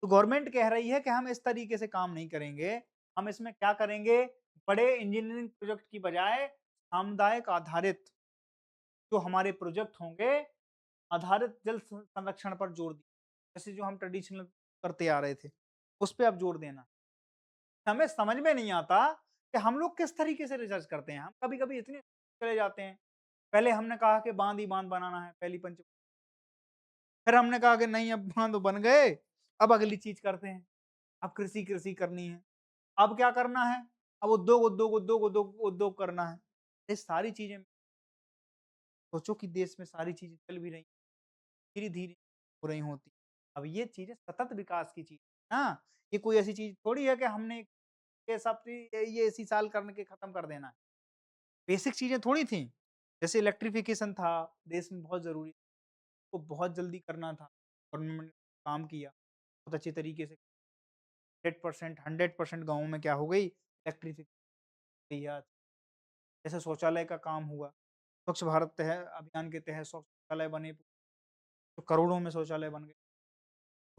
तो गवर्नमेंट कह रही है कि हम इस तरीके से काम नहीं करेंगे, हम इसमें क्या करेंगे, बड़े इंजीनियरिंग प्रोजेक्ट की बजाय सामुदायिक आधारित जो हमारे प्रोजेक्ट होंगे, आधारित जल संरक्षण पर जोर दिया। जैसे जो हम ट्रेडिशनल करते आ रहे थे, उस पे अब जोर देना। हमें समझ में नहीं आता कि हम लोग किस तरीके से रिसर्च करते हैं। हम कभी-कभी इतने चले जाते हैं। पहले हमने कहा कि बाँध ही बाँध बनाना है, पहली पंच, फिर हमने कहा कि नहीं अब बाँध तो बन गए, अब अगली चीज़ करते हैं। अब कृषि करनी है। अब क्या करना है? अब उद्योग करना है। ये सारी चीज़ें सोचो कि देश में सारी चीज़ें चल भी रही, धीरे-धीरे हो रही होती। अब ये चीज़ें सतत विकास की चीज़ है ना? ये कोई ऐसी चीज़ थोड़ी है कि हमने ये सब ये इसी साल करके खत्म कर देना है। बेसिक चीज़ें थोड़ी थी। जैसे इलेक्ट्रिफ़िकेशन था, देश में बहुत ज़रूरी, वो बहुत जल्दी करना था। गवर्नमेंट ने काम किया, बहुत अच्छे तरीके से 100% 100% गाँवों में क्या हो गई, इलेक्ट्रिफ़िकेशन या जैसे शौचालय का काम हुआ, स्वच्छ भारत अभियान के तहत शौचालय बने, तो करोड़ों में शौचालय बन गए।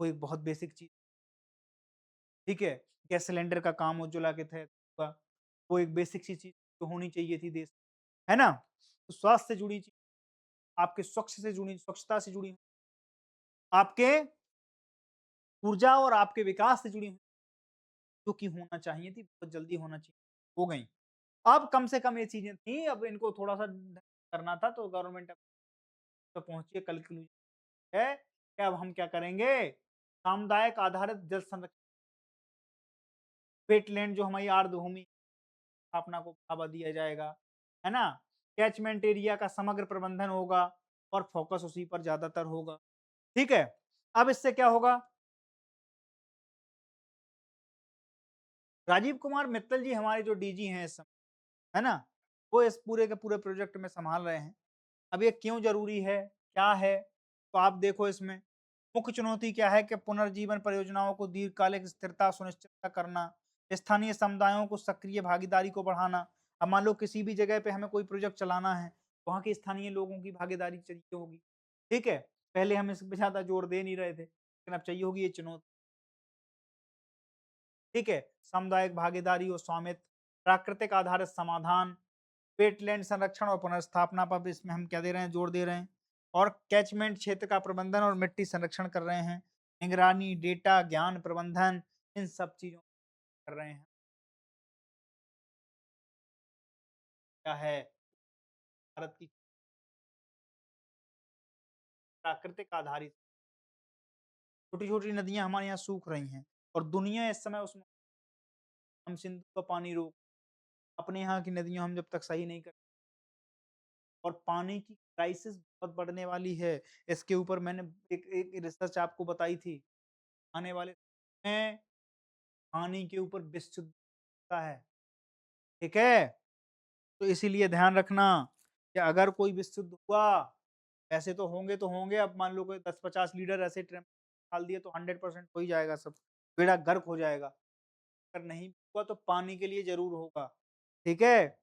वो एक बहुत बेसिक चीज़, ठीक है? गैस सिलेंडर का काम उज्ज्वला के तहत हुआ, वो एक बेसिक सी चीज़ जो होनी चाहिए थी देश में, है ना? तो स्वास्थ्य से जुड़ी चीज़, आपके स्वच्छता से जुड़ी, आपके ऊर्जा और आपके विकास से जुड़ी हुई, जो कि होना चाहिए थी, बहुत जल्दी होना चाहिए, हो गई। अब कम से कम ये चीज़ें थी, अब इनको थोड़ा-सा करना था, तो गवर्नमेंट अब तक पहुँची है, कल है कि अब हम क्या करेंगे, सामुदायिक आधारित जल संरक्षण, वेटलैंड जो हमारी आर्द्रभूमि स्थापना को बढ़ावा दिया जाएगा, है ना? कैचमेंट एरिया का समग्र प्रबंधन होगा और फोकस उसी पर ज़्यादातर होगा, ठीक है? अब इससे क्या होगा, राजीव कुमार मित्तल जी हमारे जो डीजी हैं इस समय, है ना? वो इस पूरे के पूरे प्रोजेक्ट में सँभाल रहे हैं। अब ये क्यों ज़रूरी है, क्या है? तो आप देखो इसमें, मुख्य चुनौती क्या है कि पुनर्जीवन परियोजनाओं को दीर्घकालिक स्थिरता सुनिश्चित करना, स्थानीय समुदायों को सक्रिय भागीदारी को बढ़ाना। अब मान लो किसी भी जगह पे हमें कोई प्रोजेक्ट चलाना है, वहाँ के स्थानीय लोगों की भागीदारी चाहिए होगी, ठीक है? पहले हम इस पे ज़्यादा जोर दे नहीं रहे थे, लेकिन अब चाहिए होगी ये चुनौती, ठीक है? सामुदायिक भागीदारी और स्वामित्व, प्राकृतिक आधारित समाधान, वेटलैंड संरक्षण और पुनर्स्थापना पर भी इसमें हम क्या दे रहे हैं, जोर दे रहे हैं, और कैचमेंट क्षेत्र का प्रबंधन और मिट्टी संरक्षण कर रहे हैं, निगरानी, डेटा, ज्ञान प्रबंधन, इन सब चीज़ों को कर रहे हैं। क्या है, भारत की प्राकृतिक आधारित छोटी-छोटी नदियाँ हमारे यहाँ सूख रही हैं और दुनिया इस समय उसमें, हम सिंधु का पानी रोक, अपने यहाँ की नदियाँ हम जब तक सही नहीं कर, और पानी की क्राइसिस बहुत बढ़ने वाली है। इसके ऊपर मैंने एक एक रिसर्च आपको बताई थी। आने वाले समय में पानी के ऊपर विशुद्धता है, ठीक है? तो इसीलिए ध्यान रखना कि अगर कोई विशुद्ध हुआ, ऐसे तो होंगे, अब मान लो कोई 10-50 लीटर ऐसे ड्रम डाल दिए तो 100% हो ही जाएगा सब, बेड़ा गर्क हो जाएगा। अगर नहीं हुआ तो पानी के लिए ज़रूर होगा, ठीक है?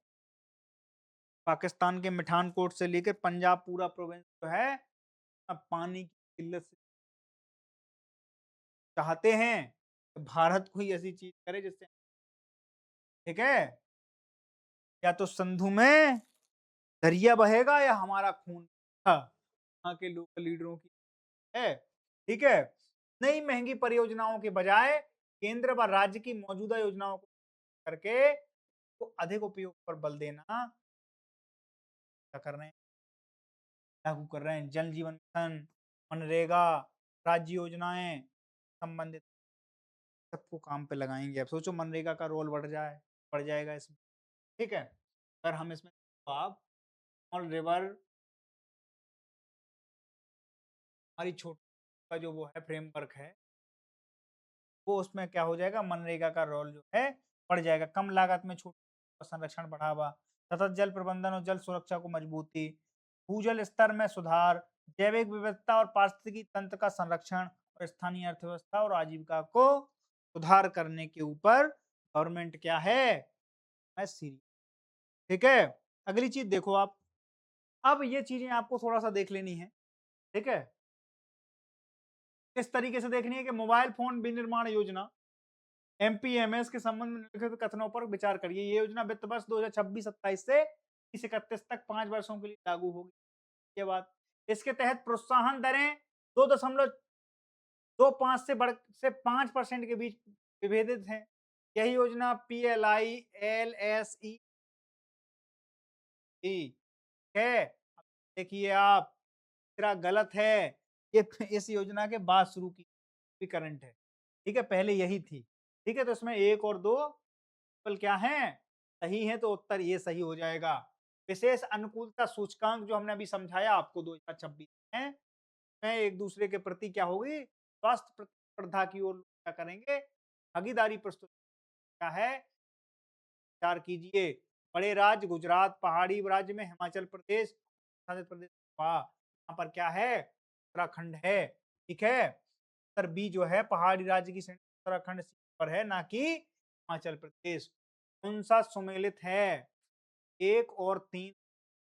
पाकिस्तान के मिठानकोट से लेकर पंजाब पूरा प्रोविंस जो है, अब पानी की किल्लत से चाहते हैं कि भारत कोई ऐसी चीज़ करे जिससे, ठीक है? या तो संधू में दरिया बहेगा या हमारा खून। हाँ, वहाँ के लोकल लीडरों की है, ठीक है? नई महँगी परियोजनाओं के बजाय केंद्र व राज्य की मौजूदा योजनाओं को करके को अधिक उपयोग पर बल देना, क्या कर रहे हैं, लागू कर रहे हैं। जल जीवन मिशन, मनरेगा, राज्य योजनाएँ संबंधित सबको काम पे लगाएँगे। अब सोचो मनरेगा का रोल बढ़ जाएगा इसमें, ठीक है? अगर हम इसमें, तो आप और रिवर, हमारी छोटी का जो वो है फ्रेमवर्क है, वो उसमें क्या हो जाएगा, मनरेगा का रोल जो है बढ़ जाएगा। कम लागत में छोटे का संरक्षण बढ़ावा, सतत जल प्रबंधन और जल सुरक्षा को मजबूती, भूजल स्तर में सुधार, जैविक विविधता और पारिस्थितिकी तंत्र का संरक्षण और स्थानीय अर्थव्यवस्था और आजीविका को सुधार करने के ऊपर गवर्नमेंट क्या है, मैं सीरियस, ठीक है? अगली चीज़ देखो आप, अब ये चीज़ें आपको थोड़ा-सा देख लेनी है, ठीक है? इस तरीके से देखनी है कि मोबाइल फोन विनिर्माण योजना एमपीएमएस के संबंध में निम्नलिखित कथनों पर विचार करिए। ये योजना वित्त वर्ष 2026-27 से 30-31 तक 5 वर्षों के लिए लागू होगी। ये बात, इसके तहत प्रोत्साहन दरें 2.25 से 5% के बीच विभेदित हैं। यही योजना पीएलआई एलएसई है। अब देखिए आप, तीसरा गलत है। ये इस योजना के बाद शुरू की हुई करंट है। ठीक है, पहले यही थी। ठीक है, तो इसमें 1 और 2 विकल्प क्या हैं? सही है, तो उत्तर ये सही हो जाएगा। विशेष अनुकूलता सूचकांक जो हमने अभी समझाया आपको 2026 में, एक दूसरे के प्रति क्या होगी? स्वास्थ्य प्रतिस्पर्धा की ओर क्या करेंगे? भागीदारी प्रस्तुत क्या है? विचार कीजिए। बड़े राज्य गुजरात, पहाड़ी राज्य में हिमाचल प्रदेश, आंध्र प्रदेश, वाह! यहाँ पर क्या है? उत्तराखंड है। ठीक है? उत्तर बी जो है पहाड़ी राज्य की श्रेणी उत्तराखंड पर है, ना कि हिमाचल प्रदेश। कौन सा सुमेलित है? 1 और 3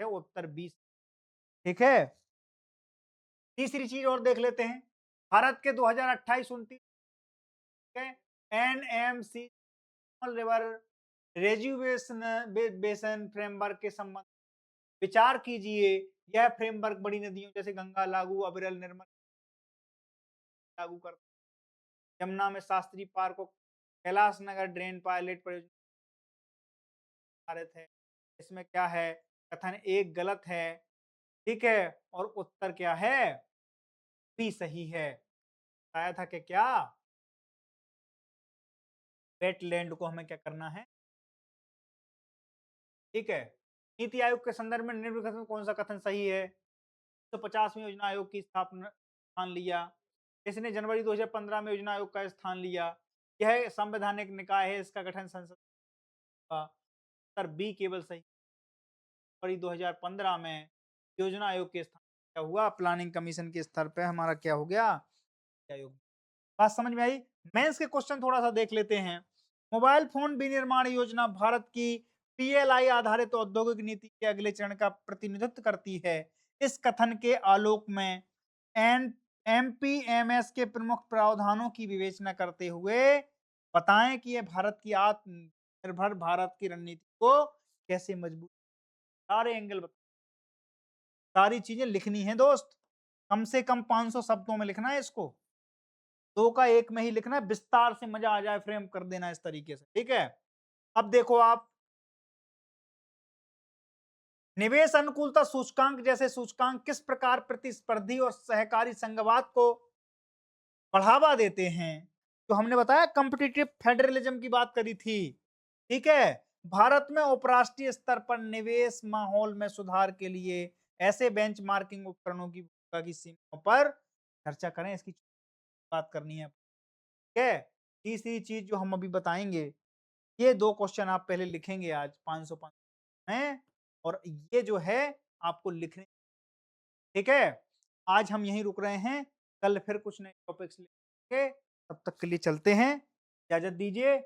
है उत्तर बी। ठीक है? तीसरी चीज और देख लेते हैं। भारत के 2028-29 के एनएमसी रिवर रेजुवेशन बेसन फ्रेमवर्क के संबंध विचार कीजिए। यह फ्रेमवर्क बड़ी नदियों जैसे गंगा, लागू, अविरल, निर्मल लागू कर यमुना में शास्त्री पार्क को कैलाश नगर ड्रेन पायलट परियोजना है। इसमें क्या है? कथन 1 गलत है। ठीक है, और उत्तर क्या है? बी सही है। बताया था कि क्या वेटलैंड को हमें क्या करना है? ठीक है, नीति आयोग के संदर्भ में निम्नलिखित में कौन सा कथन सही है? तो 50वीं योजना आयोग की स्थापना स्थान लिया। इसने जनवरी 2015 में योजना आयोग का स्थान लिया। यह संवैधानिक निकाय है, इसका गठन संसद का। उत्तर बी केवल सही। जनवरी 2015 में योजना आयोग के स्थान क्या हुआ? प्लानिंग कमीशन के स्तर पे हमारा क्या हो गया? आयोग। बात समझ में आई? मेंस के क्वेश्चन थोड़ा सा देख लेते हैं। मोबाइल फोन विनिर्माण योजना भारत की पीएलआई आधारित औद्योगिक नीति के अगले चरण का प्रतिनिधित्व करती है। इस कथन के आलोक में एन एमपीएमएस के प्रमुख प्रावधानों की विवेचना करते हुए बताएं कि यह भारत की आत्मनिर्भर भारत की रणनीति को कैसे मजबूत। सारे एंगल सारी चीजें लिखनी है दोस्त। कम से कम 500 शब्दों में लिखना है इसको। 2 का 1 में ही लिखना है, विस्तार से मजा आ जाए, फ्रेम कर देना इस तरीके से। ठीक है, अब देखो आप, निवेश अनुकूलता सूचकांक जैसे सूचकांक किस प्रकार प्रतिस्पर्धी और सहकारी संघवाद को बढ़ावा देते हैं? तो हमने बताया कॉम्पिटिटिव फेडरलिज्म की बात करी थी। ठीक है, भारत में उपराष्ट्रीय स्तर पर निवेश माहौल में सुधार के लिए ऐसे बेंचमार्किंग उपकरणों की भूमिका की सीमाओं पर चर्चा करें। इसकी बात करनी है। ठीक है, तीसरी चीज जो हम अभी बताएंगे, ये 2 क्वेश्चन आप पहले लिखेंगे आज 500 में, और ये जो है आपको लिखने। ठीक है, आज हम यहीं रुक रहे हैं, कल फिर कुछ नए टॉपिक्स लेके, तब तक के लिए चलते हैं, इजाजत दीजिए।